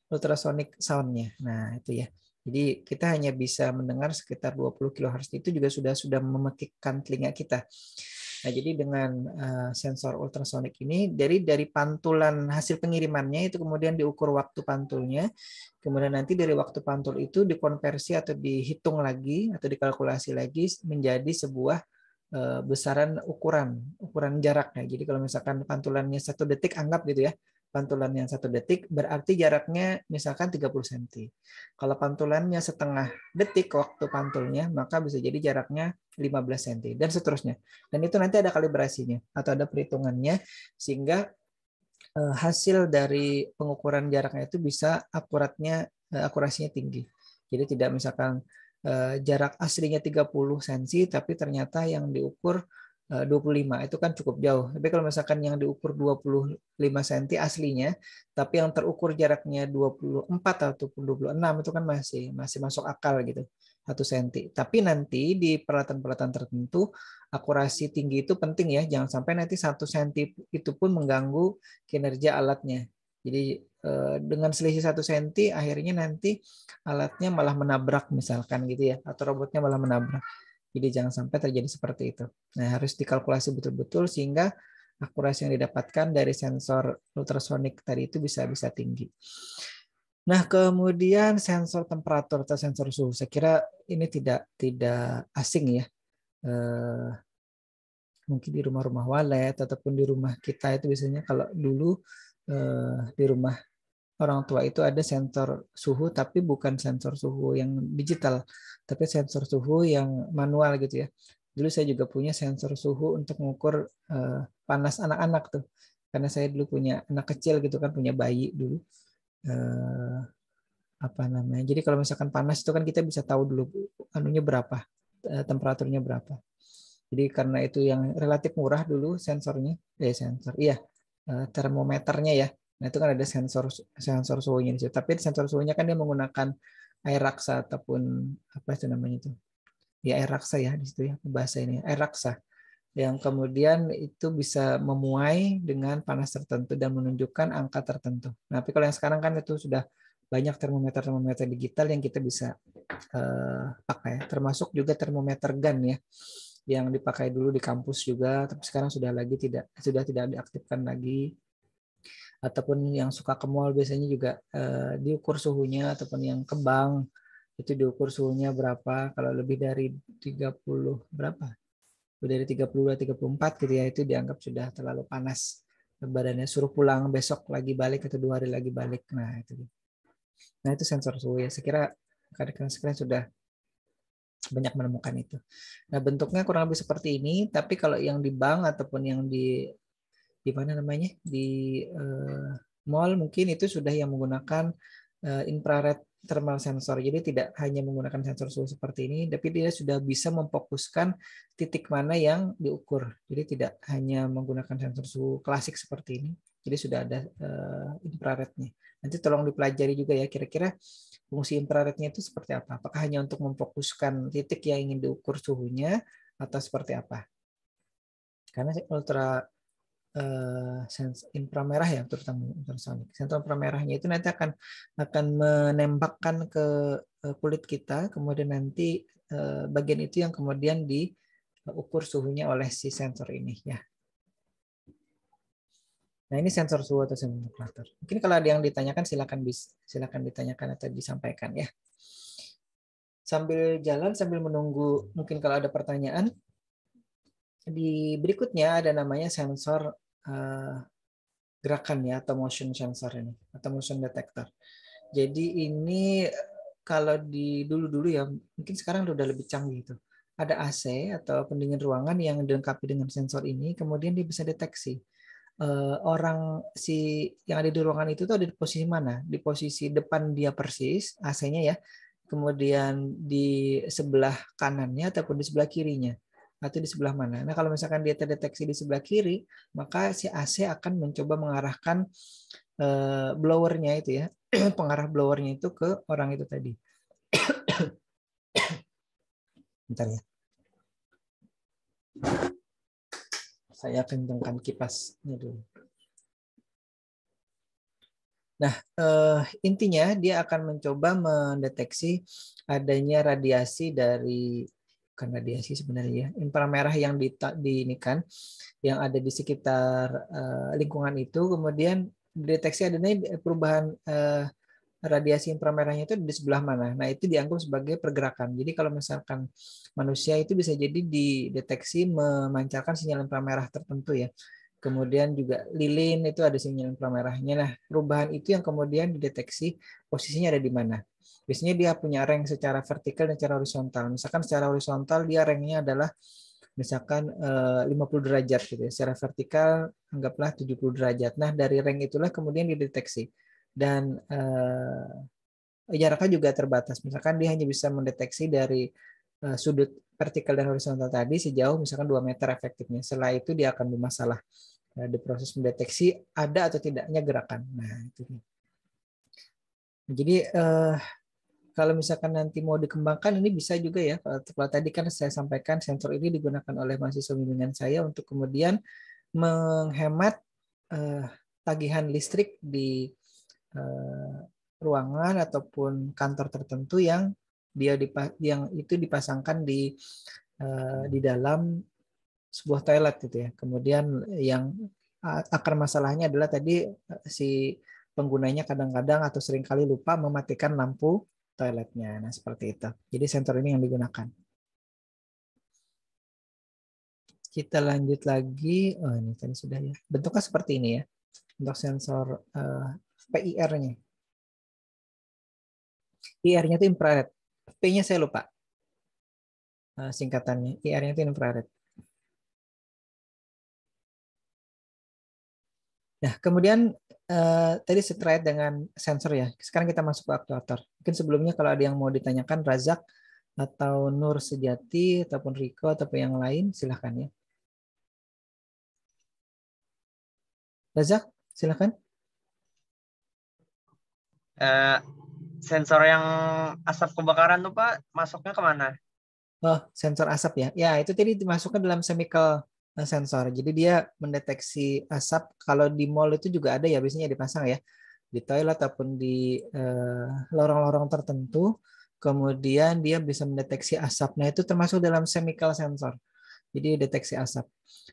ultrasonic sound-nya. Nah, itu ya. Jadi kita hanya bisa mendengar sekitar 20 kHz itu juga sudah memekikkan telinga kita. Nah, jadi dengan sensor ultrasonik ini dari pantulan hasil pengirimannya itu kemudian diukur waktu pantulnya. Kemudian nanti dari waktu pantul itu dikonversi atau dihitung lagi atau dikalkulasi lagi menjadi sebuah besaran ukuran jaraknya. Jadi kalau misalkan pantulannya 1 detik anggap gitu ya. Pantulannya 1 detik berarti jaraknya misalkan 30 cm. Kalau pantulannya setengah detik waktu pantulnya, maka bisa jadi jaraknya 15 cm dan seterusnya. Dan itu nanti ada kalibrasinya atau ada perhitungannya sehingga hasil dari pengukuran jaraknya itu bisa akurasinya tinggi. Jadi tidak misalkan jarak aslinya 30 cm tapi ternyata yang diukur 25, itu kan cukup jauh. Tapi kalau misalkan yang diukur 25 cm aslinya, tapi yang terukur jaraknya 24 ataupun 26, itu kan masih masuk akal gitu, 1 cm. Tapi nanti di peralatan-peralatan tertentu akurasi tinggi itu penting ya, jangan sampai nanti 1 cm itu pun mengganggu kinerja alatnya. Jadi dengan selisih 1 cm akhirnya nanti alatnya malah menabrak misalkan gitu ya, atau robotnya malah menabrak. Jadi jangan sampai terjadi seperti itu. Nah, harus dikalkulasi betul-betul sehingga akurasi yang didapatkan dari sensor ultrasonik tadi itu bisa tinggi. Nah, kemudian sensor temperatur atau sensor suhu. Saya kira ini tidak asing ya. Mungkin di rumah-rumah walet ataupun di rumah kita itu biasanya kalau dulu di rumah orang tua itu ada sensor suhu, tapi bukan sensor suhu yang digital, tapi sensor suhu yang manual gitu ya. Dulu saya juga punya sensor suhu untuk mengukur panas anak-anak tuh, karena saya dulu punya anak kecil gitu kan, punya bayi dulu. Jadi kalau misalkan panas itu kan kita bisa tahu dulu anunya berapa, temperaturnya berapa. Jadi karena itu yang relatif murah dulu sensornya, termometernya ya. Nah, itu kan ada sensor suhunya di situ. Tapi sensor suhunya kan dia menggunakan air raksa ataupun apa itu namanya itu? Ya air raksa ya di situ ya bahasa ini, air raksa. Yang kemudian itu bisa memuai dengan panas tertentu dan menunjukkan angka tertentu. Nah, tapi kalau yang sekarang kan itu sudah banyak termometer digital yang kita bisa pakai, termasuk juga termometer gun ya, yang dipakai dulu di kampus juga, tapi sekarang sudah tidak diaktifkan lagi. Ataupun yang suka ke mall biasanya juga diukur suhunya, ataupun yang ke bank itu diukur suhunya berapa, kalau lebih dari 30 berapa? Dari 32 34 gitu ya, itu dianggap sudah terlalu panas badannya, suruh pulang besok lagi balik atau 2 hari lagi balik. Nah, itu sensor suhu ya. Saya kira kadang-kadang sekarang sudah banyak menemukan itu. Nah, bentuknya kurang lebih seperti ini, tapi kalau yang di bank ataupun yang di mana namanya di mall mungkin itu sudah yang menggunakan infrared thermal sensor. Jadi tidak hanya menggunakan sensor suhu seperti ini, tapi dia sudah bisa memfokuskan titik mana yang diukur. Jadi tidak hanya menggunakan sensor suhu klasik seperti ini. Jadi sudah ada infrarednya. Nanti tolong dipelajari juga ya, kira-kira fungsi infrarednya itu seperti apa. Apakah hanya untuk memfokuskan titik yang ingin diukur suhunya atau seperti apa? Karena inframerah ya, terutama ultrasonic. Sensor inframerahnya itu nanti akan menembakkan ke kulit kita, kemudian nanti bagian itu yang kemudian diukur suhunya oleh si sensor ini ya. Nah, ini sensor suhu atau sensor temperatur. Mungkin kalau ada yang ditanyakan silakan ditanyakan atau disampaikan ya. Sambil jalan, sambil menunggu mungkin kalau ada pertanyaan, di berikutnya ada namanya sensor gerakan ya, atau motion sensor ini, atau motion detector. Jadi ini kalau di dulu ya, mungkin sekarang udah lebih canggih itu. Ada AC atau pendingin ruangan yang dilengkapi dengan sensor ini, kemudian dia bisa deteksi orang yang ada di ruangan itu tuh ada di posisi mana, di posisi depan dia persis AC-nya ya, kemudian di sebelah kanannya ataupun di sebelah kirinya, atau di sebelah mana. Nah, kalau misalkan dia terdeteksi di sebelah kiri, maka si AC akan mencoba mengarahkan blowernya itu ya, pengarah blowernya itu ke orang itu tadi. Bentar ya. Saya kencangkan kipasnya dulu. Nah, intinya dia akan mencoba mendeteksi adanya radiasi bukan radiasi sebenarnya, inframerah yang yang ada di sekitar lingkungan itu, kemudian deteksi adanya perubahan radiasi inframerahnya itu di sebelah mana. Nah, itu dianggap sebagai pergerakan. Jadi kalau misalkan manusia itu bisa jadi dideteksi memancarkan sinyal inframerah tertentu ya. Kemudian juga lilin itu ada sinyal inframerahnya. Nah, perubahan itu yang kemudian dideteksi posisinya ada di mana. Biasanya dia punya rank secara vertikal dan secara horizontal. Misalkan secara horizontal dia ranknya adalah misalkan 50 derajat gitu ya. Secara vertikal anggaplah 70 derajat. Nah, dari range itulah kemudian dideteksi. Dan jaraknya juga terbatas. Misalkan dia hanya bisa mendeteksi dari sudut vertikal dan horizontal tadi sejauh misalkan 2 meter efektifnya. Setelah itu dia akan bermasalah di proses mendeteksi ada atau tidaknya gerakan. Nah, itu. Jadi kalau misalkan nanti mau dikembangkan ini bisa juga ya. Kalau tadi kan saya sampaikan sensor ini digunakan oleh mahasiswa bimbingan saya untuk kemudian menghemat tagihan listrik di ruangan ataupun kantor tertentu yang yang itu dipasangkan di dalam sebuah toilet gitu ya. Kemudian yang akar masalahnya adalah tadi si penggunanya kadang-kadang atau seringkali lupa mematikan lampu toiletnya. Nah, seperti itu. Jadi sensor ini yang digunakan. Kita lanjut lagi. Oh, ini tadi sudah ya. Bentuknya seperti ini ya. Untuk sensor PIR-nya. IR-nya itu infrared. P-nya saya lupa. Singkatannya. IR-nya itu infrared. Nah, kemudian tadi terkait dengan sensor ya. Sekarang kita masuk ke aktuator. Mungkin sebelumnya kalau ada yang mau ditanyakan, Razak atau Nur Sejati ataupun Riko ataupun yang lain, silahkan ya. Razak, silahkan. Sensor yang asap kebakaran tuh Pak, masuknya kemana? Oh, sensor asap ya. Ya, itu tadi dimasukkan dalam chemical sensor. Jadi dia mendeteksi asap. Kalau di mall itu juga ada ya, biasanya dipasang ya. Di toilet ataupun di lorong-lorong tertentu. Kemudian dia bisa mendeteksi asap. Nah, itu termasuk dalam chemical sensor. Jadi deteksi asap.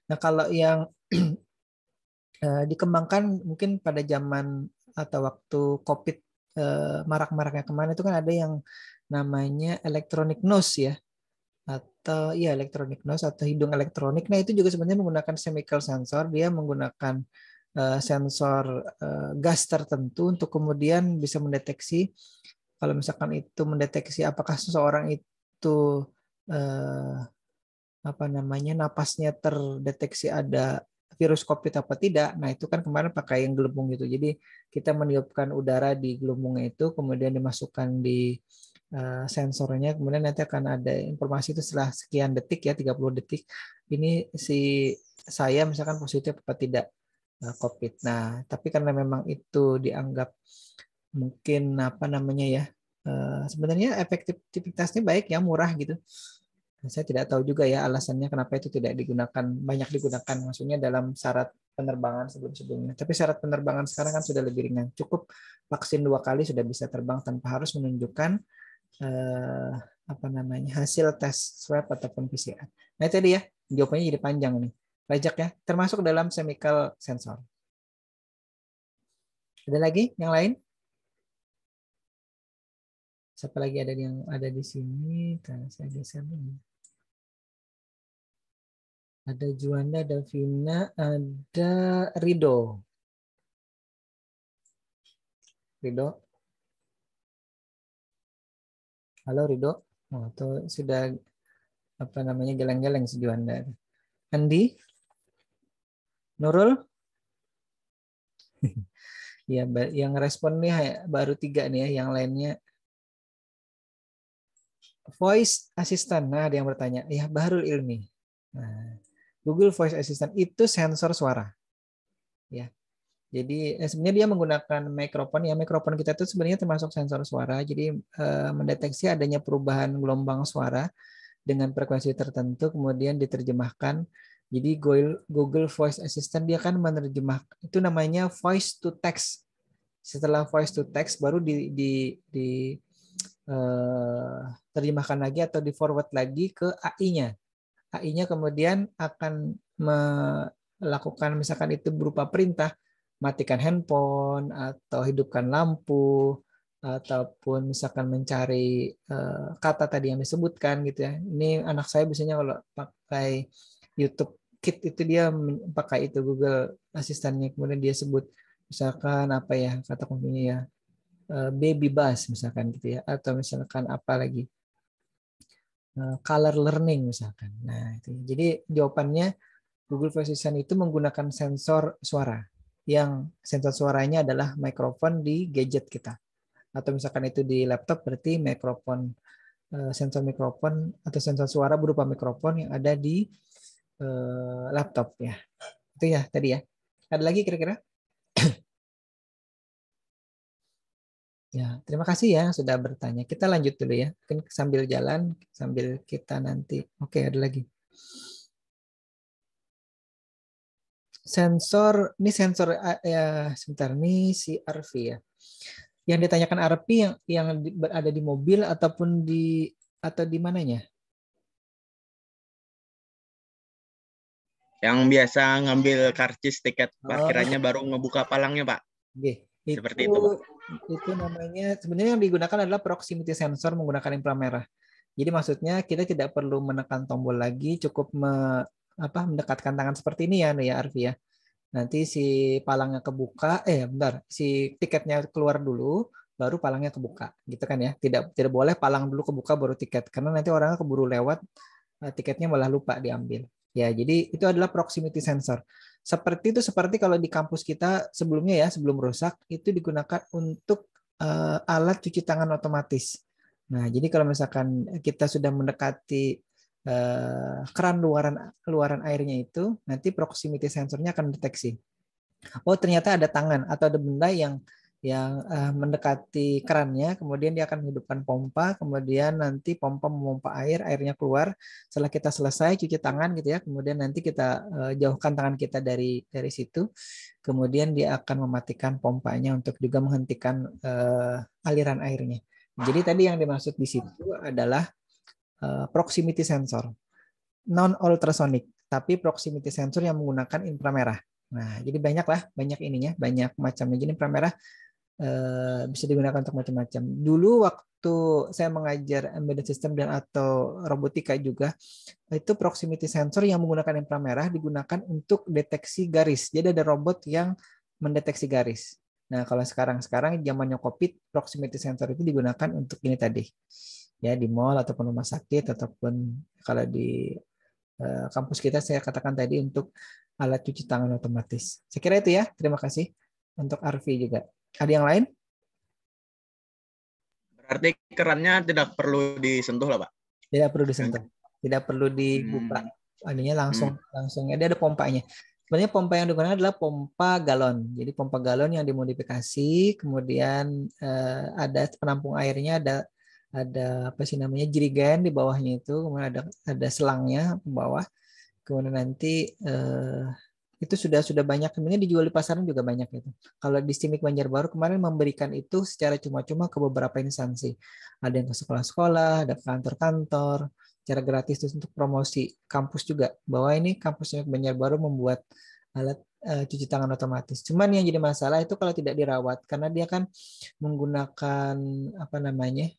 Nah, kalau yang dikembangkan mungkin pada zaman atau waktu COVID marak-maraknya kemarin itu kan ada yang namanya electronic nose ya, atau ya electronic nose atau hidung elektronik. Nah, itu juga sebenarnya menggunakan chemical sensor. Dia menggunakan sensor gas tertentu untuk kemudian bisa mendeteksi kalau misalkan itu mendeteksi apakah seseorang itu apa namanya napasnya terdeteksi ada virus COVID apa tidak. Nah, itu kan kemarin pakai yang gelembung gitu. Jadi kita meniupkan udara di gelembungnya itu, kemudian dimasukkan di sensornya, kemudian nanti akan ada informasi itu setelah sekian detik ya, 30 detik. Ini si saya misalkan positif apa tidak COVID. Nah, tapi karena memang itu dianggap mungkin apa namanya ya, sebenarnya efektivitasnya baik ya, murah gitu. Saya tidak tahu juga ya alasannya kenapa itu tidak digunakan, banyak digunakan maksudnya dalam syarat penerbangan sebelum-sebelumnya. Tapi syarat penerbangan sekarang kan sudah lebih ringan. Cukup vaksin 2 kali sudah bisa terbang tanpa harus menunjukkan apa namanya hasil tes swab ataupun PCR. Nah itu dia jawabannya jadi panjang nih. Pajak ya, termasuk dalam chemical sensor. Ada lagi yang lain? Siapa lagi ada yang ada di sini? Saya geser dulu. Ada Juanda, ada Vina, ada Rido. Rido. Halo Rido. Oh, itu sudah apa namanya geleng-geleng si Juanda. Andi? Nurul? Ya, yang respon nih baru 3 nih ya, yang lainnya voice assistant. Nah, ada yang bertanya, ya Bahrul Ilmi. Nah, Google Voice Assistant itu sensor suara. Ya. Jadi sebenarnya dia menggunakan mikrofon ya. Mikrofon kita itu sebenarnya termasuk sensor suara. Jadi mendeteksi adanya perubahan gelombang suara dengan frekuensi tertentu kemudian diterjemahkan. Jadi Google Voice Assistant dia kan menerjemah itu namanya voice to text. Setelah voice to text baru di terjemahkan lagi atau di forward lagi ke AI-nya. AI-nya kemudian akan melakukan misalkan itu berupa perintah matikan handphone atau hidupkan lampu ataupun misalkan mencari kata tadi yang disebutkan gitu ya. Ini anak saya biasanya kalau pakai YouTube Kit itu dia pakai itu Google asistennya kemudian dia sebut misalkan apa ya kata kuncinya ya baby bus misalkan gitu ya atau misalkan apa lagi color learning misalkan. Nah, itu. Jadi jawabannya Google Voice Assistant itu menggunakan sensor suara yang sensor suaranya adalah mikrofon di gadget kita. Atau misalkan itu di laptop berarti mikrofon sensor mikrofon atau sensor suara berupa mikrofon yang ada di laptop ya. Itu ya tadi ya. Ada lagi kira-kira? Ya, terima kasih ya sudah bertanya. Kita lanjut dulu ya. Mungkin sambil jalan, sambil kita nanti. Oke, ada lagi. Sensor, ini sensor ya sebentar nih si RV ya. Yang ditanyakan RV yang ada di mobil ataupun atau di mananya? Yang biasa ngambil karcis tiket parkirannya Oh, baru ngebuka palangnya, Pak. oke. Seperti itu, Pak. Itu namanya sebenarnya yang digunakan adalah proximity sensor menggunakan inframerah. Jadi maksudnya kita tidak perlu menekan tombol lagi, cukup mendekatkan tangan seperti ini ya Arfi ya. Nanti si palangnya kebuka, bentar, si tiketnya keluar dulu, baru palangnya kebuka, gitu kan ya. Tidak boleh palang dulu kebuka baru tiket, karena nanti orangnya keburu lewat, tiketnya malah lupa diambil. Ya, jadi itu adalah proximity sensor. Seperti kalau di kampus kita sebelumnya ya, sebelum rusak, itu digunakan untuk alat cuci tangan otomatis. Nah, jadi kalau misalkan kita sudah mendekati keran luaran airnya itu, nanti proximity sensornya akan mendeteksi. Oh, ternyata ada tangan atau ada benda yang mendekati kerannya, kemudian dia akan menghidupkan pompa, kemudian nanti pompa memompa air, airnya keluar. Setelah kita selesai cuci tangan gitu ya, kemudian nanti kita jauhkan tangan kita dari situ, kemudian dia akan mematikan pompanya untuk juga menghentikan aliran airnya. Jadi tadi yang dimaksud di situ adalah proximity sensor, non ultrasonic, tapi proximity sensor yang menggunakan inframerah. Nah, jadi banyak ininya, banyak macamnya. Jadi inframerah bisa digunakan untuk macam-macam. Dulu waktu saya mengajar embedded system dan atau robotika juga, itu proximity sensor yang menggunakan inframerah digunakan untuk deteksi garis. Jadi ada robot yang mendeteksi garis. Nah, kalau sekarang zamannya COVID, proximity sensor itu digunakan untuk ini tadi. Ya, di mall ataupun rumah sakit ataupun kalau di kampus kita saya katakan tadi untuk alat cuci tangan otomatis. Saya kira itu ya. Terima kasih untuk Arfi juga. Ada yang lain? Berarti kerannya tidak perlu disentuh lah, Pak? Tidak perlu disentuh. Tidak perlu dibuka. Ininya langsung dia ada pompanya. Sebenarnya pompa yang digunakan adalah pompa galon. Jadi pompa galon yang dimodifikasi, kemudian ada penampung airnya, ada apa sih namanya jerigen di bawahnya itu, kemudian ada selangnya ke bawah, kemudian nanti itu sudah banyak, sebenarnya dijual di pasaran juga banyak itu. Kalau di Stimik Banjarbaru kemarin memberikan itu secara cuma-cuma ke beberapa instansi, ada yang ke sekolah-sekolah, ada ke kantor-kantor, secara gratis itu untuk promosi kampus juga, bahwa ini kampus Stimik Banjarbaru membuat alat cuci tangan otomatis. Cuman yang jadi masalah itu kalau tidak dirawat, karena dia kan menggunakan apa namanya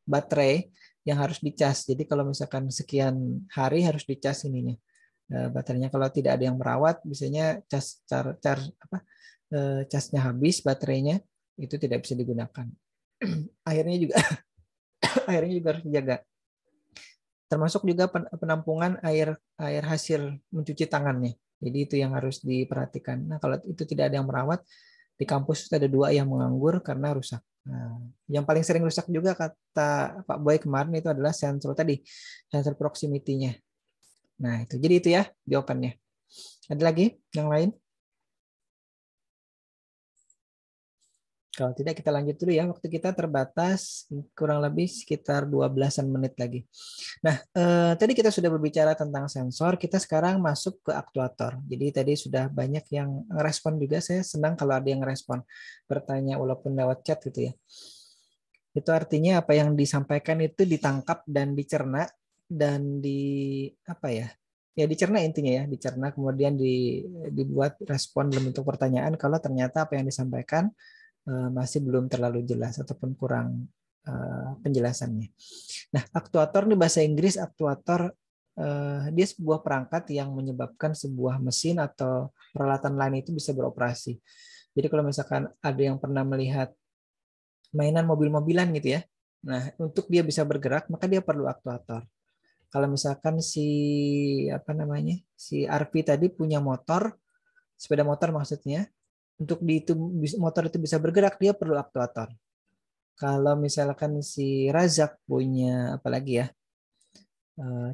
baterai yang harus dicas. Jadi kalau misalkan sekian hari harus dicas ininya baterainya. Kalau tidak ada yang merawat, biasanya casnya habis, baterainya itu tidak bisa digunakan. Airnya juga harus dijaga. Termasuk juga penampungan air hasil mencuci tangannya. Jadi itu yang harus diperhatikan. Nah, kalau itu tidak ada yang merawat, di kampus ada 2 yang menganggur karena rusak. Nah, yang paling sering rusak juga kata Pak Boy kemarin itu adalah sensor proximity-nya. Nah, jadi itu ya jawabannya. Ada lagi yang lain? Kalau tidak kita lanjut dulu ya. Waktu kita terbatas kurang lebih sekitar 12-an menit lagi. Nah, tadi kita sudah berbicara tentang sensor, kita sekarang masuk ke aktuator. Jadi tadi sudah banyak yang ngerespon juga, saya senang kalau ada yang ngerespon, bertanya walaupun lewat chat gitu ya. Itu artinya apa yang disampaikan itu ditangkap dan dicerna dan dicerna intinya ya, dicerna kemudian dibuat respon dalam bentuk pertanyaan kalau ternyata apa yang disampaikan masih belum terlalu jelas ataupun kurang penjelasannya. Nah, aktuator di bahasa Inggris aktuator dia sebuah perangkat yang menyebabkan sebuah mesin atau peralatan lain itu bisa beroperasi. Jadi kalau misalkan ada yang pernah melihat mainan mobil-mobilan gitu ya, Nah, untuk dia bisa bergerak maka dia perlu aktuator. Kalau misalkan si RV tadi punya motor, sepeda motor maksudnya, untuk motor itu bisa bergerak dia perlu aktuator. Kalau misalkan si Razak punya apalagi ya,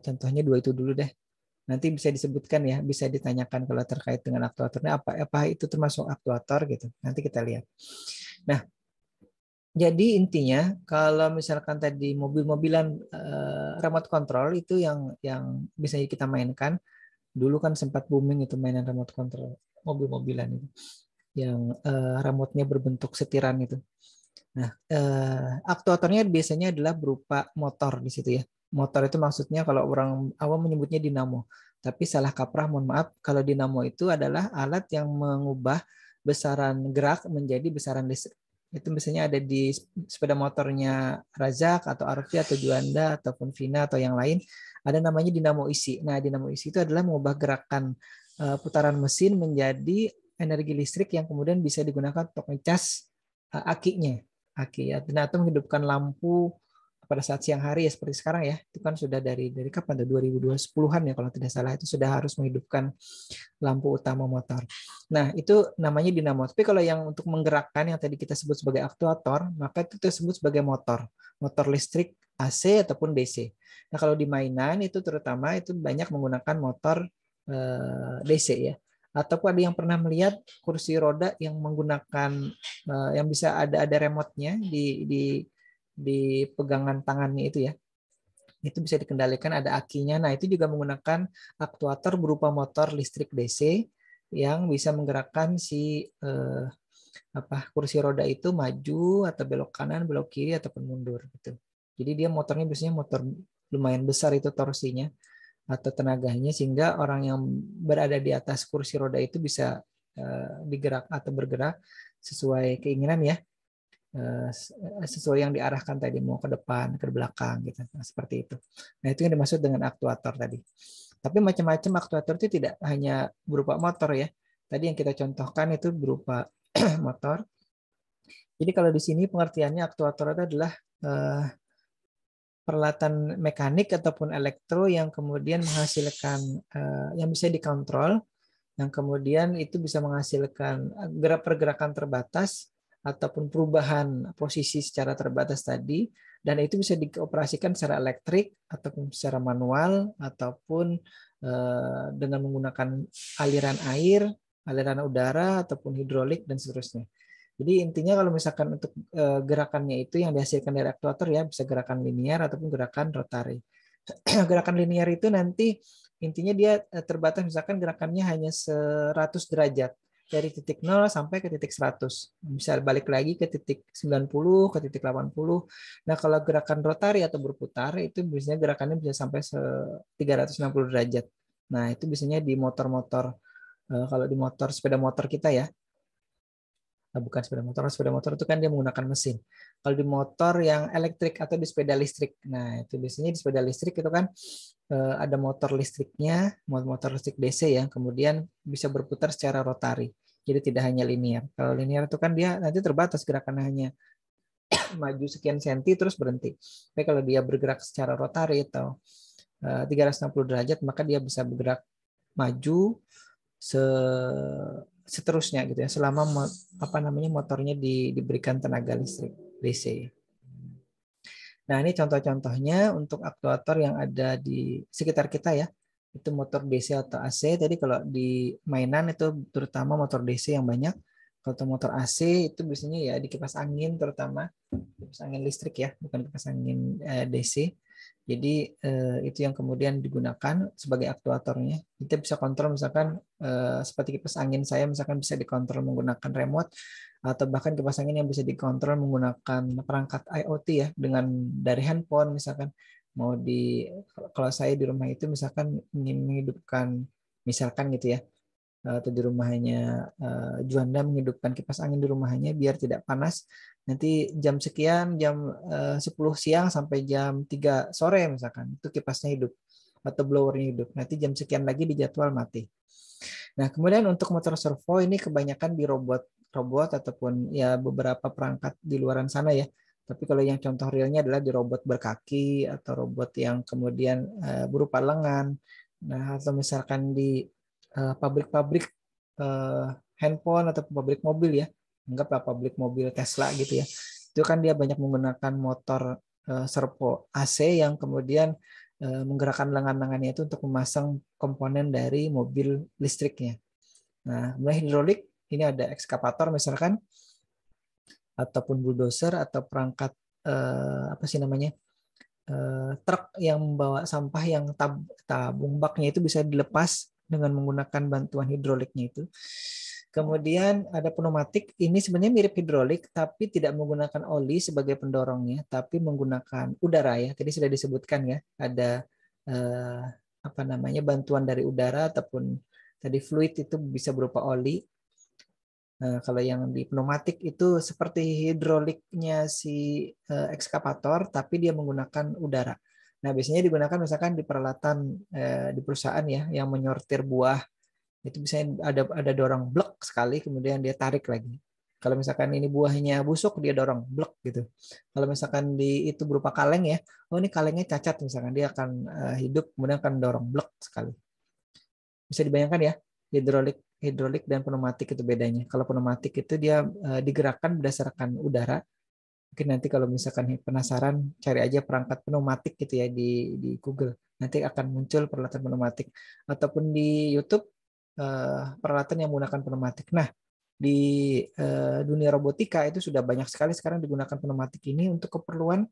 contohnya dua itu dulu deh. Nanti bisa disebutkan ya, bisa ditanyakan kalau terkait dengan aktuatornya apa itu termasuk aktuator gitu. Nanti kita lihat. Nah, jadi intinya kalau misalkan tadi mobil-mobilan remote control itu yang bisa kita mainkan. Dulu kan sempat booming itu mainan remote control mobil-mobilan itu yang remote-nya berbentuk setiran itu. Nah, aktuatornya biasanya adalah berupa motor di situ ya. Motor itu maksudnya kalau orang awam menyebutnya dinamo. Tapi salah kaprah, mohon maaf, kalau dinamo itu adalah alat yang mengubah besaran gerak menjadi besaran listrik. Itu biasanya ada di sepeda motornya Razak atau Arfi atau Juanda ataupun Vina atau yang lain. Ada namanya dinamo isi. Nah, dinamo isi itu adalah mengubah gerakan putaran mesin menjadi energi listrik yang kemudian bisa digunakan untuk ngecas akinya. Aki ya. Nah, itu menghidupkan lampu pada saat siang hari ya seperti sekarang ya. Itu kan sudah dari kapan tuh 2010-an ya kalau tidak salah itu sudah harus menghidupkan lampu utama motor. Nah, itu namanya dinamo. Tapi kalau yang untuk menggerakkan yang tadi kita sebut sebagai aktuator, maka itu disebut sebagai motor. Motor listrik AC ataupun DC. Nah, kalau di mainan itu terutama itu banyak menggunakan motor DC ya. Ataupun ada yang pernah melihat kursi roda yang menggunakan yang bisa ada remote-nya di pegangan tangannya itu ya. Itu bisa dikendalikan, ada akinya. Nah, itu juga menggunakan aktuator berupa motor listrik DC yang bisa menggerakkan si kursi roda itu maju atau belok kanan, belok kiri ataupun mundur gitu. Jadi dia motornya biasanya motor lumayan besar itu torsinya atau tenaganya sehingga orang yang berada di atas kursi roda itu bisa digerak atau bergerak sesuai keinginan ya. Sesuai yang diarahkan tadi mau ke depan, ke belakang gitu. Nah, seperti itu. Nah, itu yang dimaksud dengan aktuator tadi. Tapi macam-macam aktuator itu tidak hanya berupa motor ya. Tadi yang kita contohkan itu berupa motor. Jadi kalau di sini pengertiannya aktuator itu adalah peralatan mekanik ataupun elektro yang kemudian menghasilkan yang bisa dikontrol, yang kemudian itu bisa menghasilkan pergerakan terbatas ataupun perubahan posisi secara terbatas tadi, dan itu bisa dioperasikan secara elektrik ataupun secara manual ataupun dengan menggunakan aliran air, aliran udara ataupun hidrolik dan seterusnya. Jadi intinya kalau misalkan untuk gerakannya itu yang dihasilkan dari aktuator ya bisa gerakan linear ataupun gerakan rotari. Gerakan linear itu nanti intinya dia terbatas misalkan gerakannya hanya 100 derajat dari titik 0 sampai ke titik 100. Bisa balik lagi ke titik 90, ke titik 80. Nah, kalau gerakan rotari atau berputar itu biasanya gerakannya bisa sampai 360 derajat. Nah, itu biasanya di motor-motor kalau di motor sepeda motor kita ya. Bukan sepeda motor itu kan dia menggunakan mesin. Kalau di motor yang elektrik atau di sepeda listrik, nah itu biasanya di sepeda listrik itu kan ada motor listriknya, motor listrik DC yang kemudian bisa berputar secara rotari. Jadi tidak hanya linear. Kalau linear itu kan dia nanti terbatas gerakannya hanya maju sekian senti terus berhenti. Tapi kalau dia bergerak secara rotari atau 360 derajat maka dia bisa bergerak maju seterusnya gitu ya selama motornya diberikan tenaga listrik DC. Nah, ini contoh-contohnya untuk aktuator yang ada di sekitar kita ya. Itu motor DC atau AC. Tadi kalau di mainan itu terutama motor DC yang banyak. Kalau motor AC itu biasanya ya di kipas angin terutama. Kipas angin listrik ya, bukan kipas angin DC. Jadi itu yang kemudian digunakan sebagai aktuatornya. Kita bisa kontrol misalkan seperti kipas angin saya misalkan bisa dikontrol menggunakan remote atau bahkan kipas angin yang bisa dikontrol menggunakan perangkat IoT ya dengan dari handphone misalkan kalau saya di rumah itu misalkan ingin menghidupkan misalkan gitu ya atau di rumahnya Juanda menghidupkan kipas angin di rumahnya biar tidak panas nanti jam sekian jam 10 siang sampai jam 3 sore misalkan itu kipasnya hidup atau blowernya hidup nanti jam sekian lagi dijadwal mati. Nah kemudian untuk motor servo ini kebanyakan di robot ataupun ya beberapa perangkat di luaran sana ya Tapi kalau yang contoh realnya adalah di robot berkaki atau robot yang kemudian berupa lengan. Nah, atau misalkan di pabrik-pabrik handphone atau pabrik mobil ya, anggaplah pabrik mobil Tesla gitu ya. Itu kan dia banyak menggunakan motor servo AC yang kemudian menggerakkan lengan-lengannya itu untuk memasang komponen dari mobil listriknya. Nah, kemudian hidrolik ini ada ekskavator misalkan, ataupun bulldozer atau perangkat apa sih namanya truk yang membawa sampah yang tabung baknya itu bisa dilepas dengan menggunakan bantuan hidroliknya itu. Kemudian ada pneumatik, ini sebenarnya mirip hidrolik tapi tidak menggunakan oli sebagai pendorongnya, tapi menggunakan udara ya. Tadi sudah disebutkan ya, ada apa namanya bantuan dari udara ataupun tadi fluid itu bisa berupa oli. Nah, kalau yang di pneumatik itu seperti hidroliknya si ekskavator, tapi dia menggunakan udara. Nah, biasanya digunakan misalkan di peralatan di perusahaan ya, yang menyortir buah. Itu biasanya ada dorong blek sekali, kemudian dia tarik lagi. Kalau misalkan ini buahnya busuk, dia dorong blek gitu. Kalau misalkan di itu berupa kaleng ya, oh ini kalengnya cacat misalkan, dia akan hidup, kemudian akan dorong blek sekali. Bisa dibayangkan ya, hidrolik dan pneumatik itu bedanya. Kalau pneumatik itu dia digerakkan berdasarkan udara. Mungkin nanti kalau misalkan penasaran, cari aja perangkat pneumatik gitu ya di Google. Nanti akan muncul peralatan pneumatik. Ataupun di YouTube, peralatan yang menggunakan pneumatik. Nah, di dunia robotika itu sudah banyak sekali sekarang digunakan pneumatik ini untuk keperluan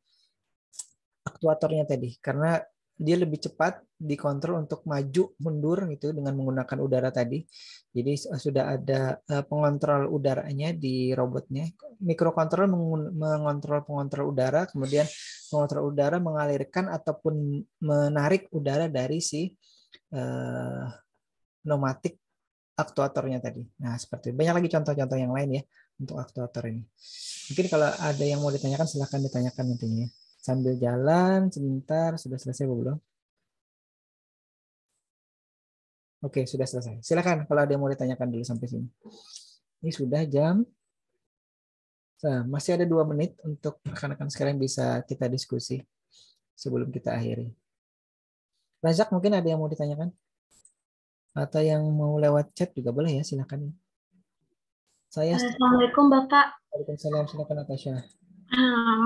aktuatornya tadi. Karena dia lebih cepat dikontrol untuk maju mundur gitu dengan menggunakan udara tadi. Jadi sudah ada pengontrol udaranya di robotnya. Mikrokontrol mengontrol pengontrol udara, kemudian pengontrol udara mengalirkan ataupun menarik udara dari si pneumatik aktuatornya tadi. Nah, seperti banyak lagi contoh-contoh yang lain ya untuk aktuator ini. Mungkin kalau ada yang mau ditanyakan silahkan ditanyakan nantinya. Sambil jalan sebentar, sudah selesai belum? Oke, sudah selesai. Silakan kalau ada yang mau ditanyakan dulu sampai sini. Ini sudah jam. Nah, masih ada 2 menit untuk rekan-rekan sekalian bisa kita diskusi sebelum kita akhiri. Razak mungkin ada yang mau ditanyakan? Atau yang mau lewat chat juga boleh ya, silakan. Assalamualaikum Bapak. Waalaikumsalam, silakan Natasha.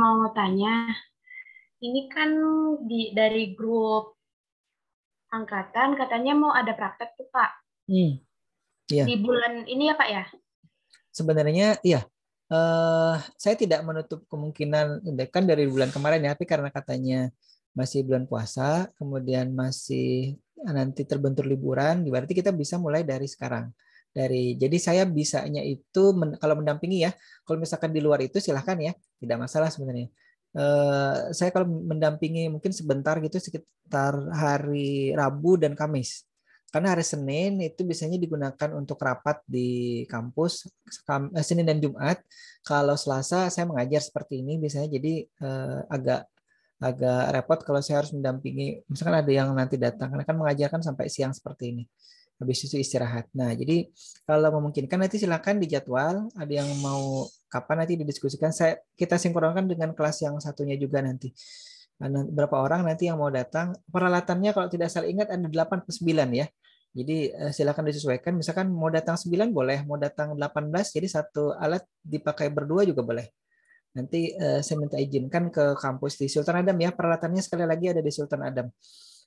Mau tanya, ini kan dari grup angkatan katanya mau ada praktek tuh Pak. Iya. Di bulan ini ya Pak ya? Sebenarnya iya. Saya tidak menutup kemungkinan kan dari bulan kemarin ya, tapi karena katanya masih bulan puasa, kemudian masih nanti terbentur liburan, berarti kita bisa mulai dari sekarang. Jadi saya bisanya itu kalau mendampingi ya, kalau misalkan di luar itu silahkan ya, tidak masalah sebenarnya. Saya kalau mendampingi mungkin sebentar gitu sekitar hari Rabu dan Kamis. Karena hari Senin itu biasanya digunakan untuk rapat di kampus, Senin dan Jumat. Kalau Selasa saya mengajar seperti ini biasanya, jadi agak repot kalau saya harus mendampingi. Misalkan ada yang nanti datang, karena kan mengajarkan sampai siang seperti ini. Habis itu istirahat. Nah, jadi kalau memungkinkan nanti silakan dijadwal. Ada yang mau kapan nanti didiskusikan. Kita sinkronkan dengan kelas yang satunya juga nanti. Berapa orang nanti yang mau datang. Peralatannya kalau tidak salah ingat ada 8+9 ya. Jadi silakan disesuaikan. Misalkan mau datang 9 boleh, mau datang 18, jadi satu alat dipakai berdua juga boleh. Nanti saya minta izinkan ke kampus di Sultan Adam ya. Peralatannya sekali lagi ada di Sultan Adam.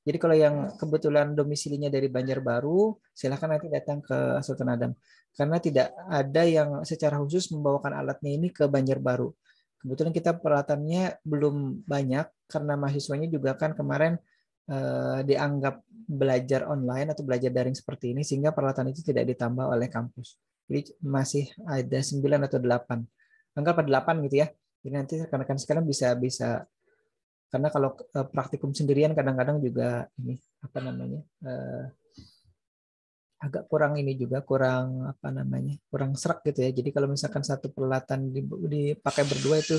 Jadi kalau yang kebetulan domisilinya dari Banjarbaru, silakan nanti datang ke Sultan Adam. Karena tidak ada yang secara khusus membawakan alatnya ini ke Banjarbaru. Kebetulan kita peralatannya belum banyak karena mahasiswanya juga kan kemarin dianggap belajar online atau belajar daring seperti ini, sehingga peralatan itu tidak ditambah oleh kampus. Jadi masih ada 9 atau 8. Anggap 8 gitu ya. Jadi nanti rekan-rekan sekalian bisa karena kalau praktikum sendirian kadang-kadang juga ini apa namanya agak kurang ini juga kurang apa namanya kurang serak gitu ya. Jadi kalau misalkan satu peralatan dipakai berdua itu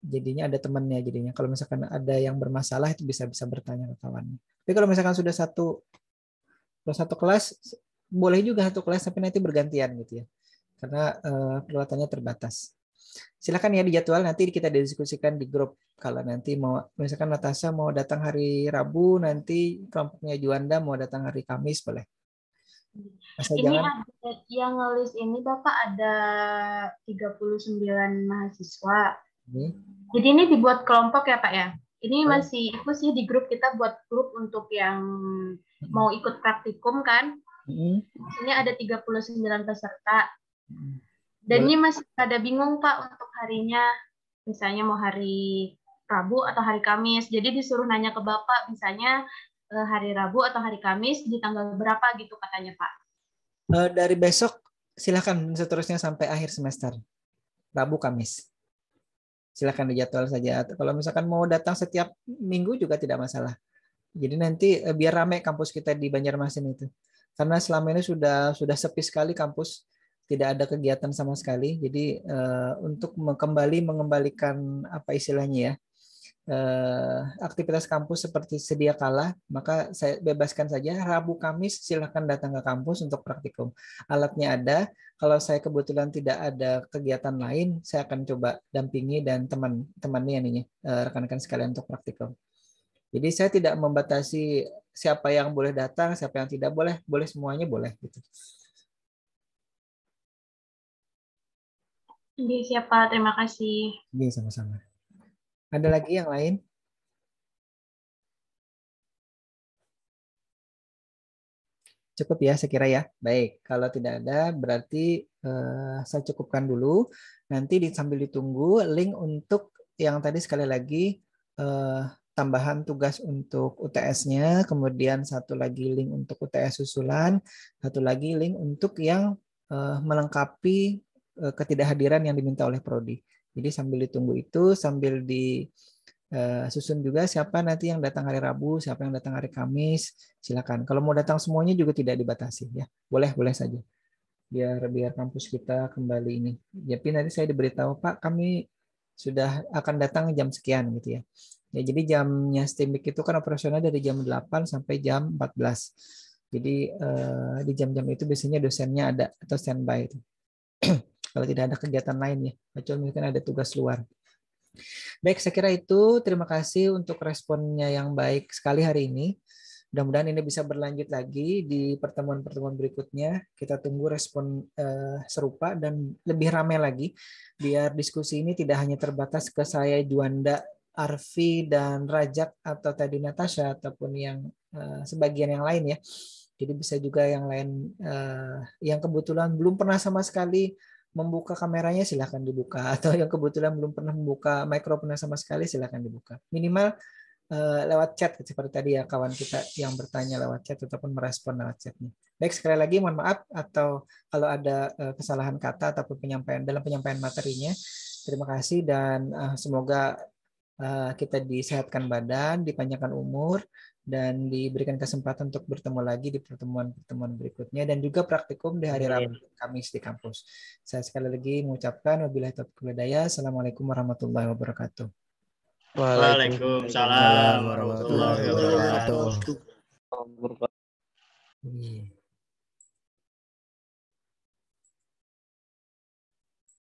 jadinya ada temannya jadinya. Kalau misalkan ada yang bermasalah itu bisa bertanya ke kawannya. Tapi kalau misalkan sudah satu kelas boleh juga satu kelas tapi nanti bergantian gitu ya. Karena peralatannya terbatas. Silakan ya di jadwal, nanti kita diskusikan di grup. Kalau nanti mau, misalkan Natasha mau datang hari Rabu, nanti kelompoknya Juanda mau datang hari Kamis, boleh. Asal Ini jangan, ada yang ngelis ini Bapak ada 39 mahasiswa. Jadi ini dibuat kelompok ya Pak ya? Ini masih itu sih di grup kita buat grup untuk yang mau ikut praktikum kan? Ini ada 39 peserta. Dan ini masih ada bingung Pak untuk harinya. Misalnya mau hari Rabu atau hari Kamis. Jadi disuruh nanya ke Bapak misalnya hari Rabu atau hari Kamis di tanggal berapa gitu katanya Pak. dari besok silakan seterusnya sampai akhir semester. Rabu, Kamis. Silakan dijadwal saja. Kalau misalkan mau datang setiap minggu juga tidak masalah. Jadi nanti biar ramai kampus kita di Banjarmasin itu. Karena selama ini sudah sepi sekali kampus, tidak ada kegiatan sama sekali. Jadi untuk mengembalikan apa istilahnya ya, aktivitas kampus seperti sedia kala, maka saya bebaskan saja Rabu Kamis silakan datang ke kampus untuk praktikum. Alatnya ada. Kalau saya kebetulan tidak ada kegiatan lain, saya akan coba dampingi dan teman-temannya nih rekan-rekan sekalian untuk praktikum. Jadi saya tidak membatasi siapa yang boleh datang, siapa yang tidak boleh, boleh semuanya boleh gitu. Jadi siapa? Terima kasih. Ini sama-sama. Ada lagi yang lain? Cukup ya, saya kira ya. Baik, kalau tidak ada berarti saya cukupkan dulu. Nanti sambil ditunggu link untuk yang tadi sekali lagi tambahan tugas untuk UTS-nya, kemudian satu lagi link untuk UTS susulan, satu lagi link untuk yang melengkapi ketidakhadiran yang diminta oleh Prodi. Jadi sambil ditunggu itu, sambil susun juga siapa nanti yang datang hari Rabu, siapa yang datang hari Kamis, silakan. Kalau mau datang semuanya juga tidak dibatasi ya, boleh saja. Biar kampus kita kembali ini. Tapi nanti saya diberitahu Pak, kami sudah akan datang jam sekian gitu ya. Ya jadi jamnya STIMIK itu kan operasional dari jam 8 sampai jam 14. Jadi di jam-jam itu biasanya dosennya ada atau standby itu. Kalau tidak ada kegiatan lain ya, kecuali mungkin ada tugas luar. Baik, saya kira itu. Terima kasih untuk responnya yang baik sekali hari ini. Mudah-mudahan ini bisa berlanjut lagi di pertemuan-pertemuan berikutnya. Kita tunggu respon serupa dan lebih ramai lagi, biar diskusi ini tidak hanya terbatas ke saya, Juanda, Arfi, dan Rajak, atau tadi Natasha, ataupun yang sebagian yang lain ya. Jadi bisa juga yang lain yang kebetulan belum pernah sama sekali membuka kameranya silahkan dibuka, atau yang kebetulan belum pernah membuka mikrofonnya sama sekali silahkan dibuka. Minimal lewat chat seperti tadi ya kawan kita yang bertanya lewat chat ataupun merespon lewat chatnya. Baik, sekali lagi mohon maaf atau kalau ada kesalahan kata ataupun dalam penyampaian materinya. Terima kasih dan semoga kita disehatkan badan, dipanjangkan umur, dan diberikan kesempatan untuk bertemu lagi di pertemuan-pertemuan berikutnya dan juga praktikum di hari Rabu Kamis di kampus. Saya sekali lagi mengucapkan wabillahi taufiq wal hidayah. Assalamualaikum warahmatullahi wabarakatuh. Waalaikumsalam warahmatullahi wabarakatuh. Iya.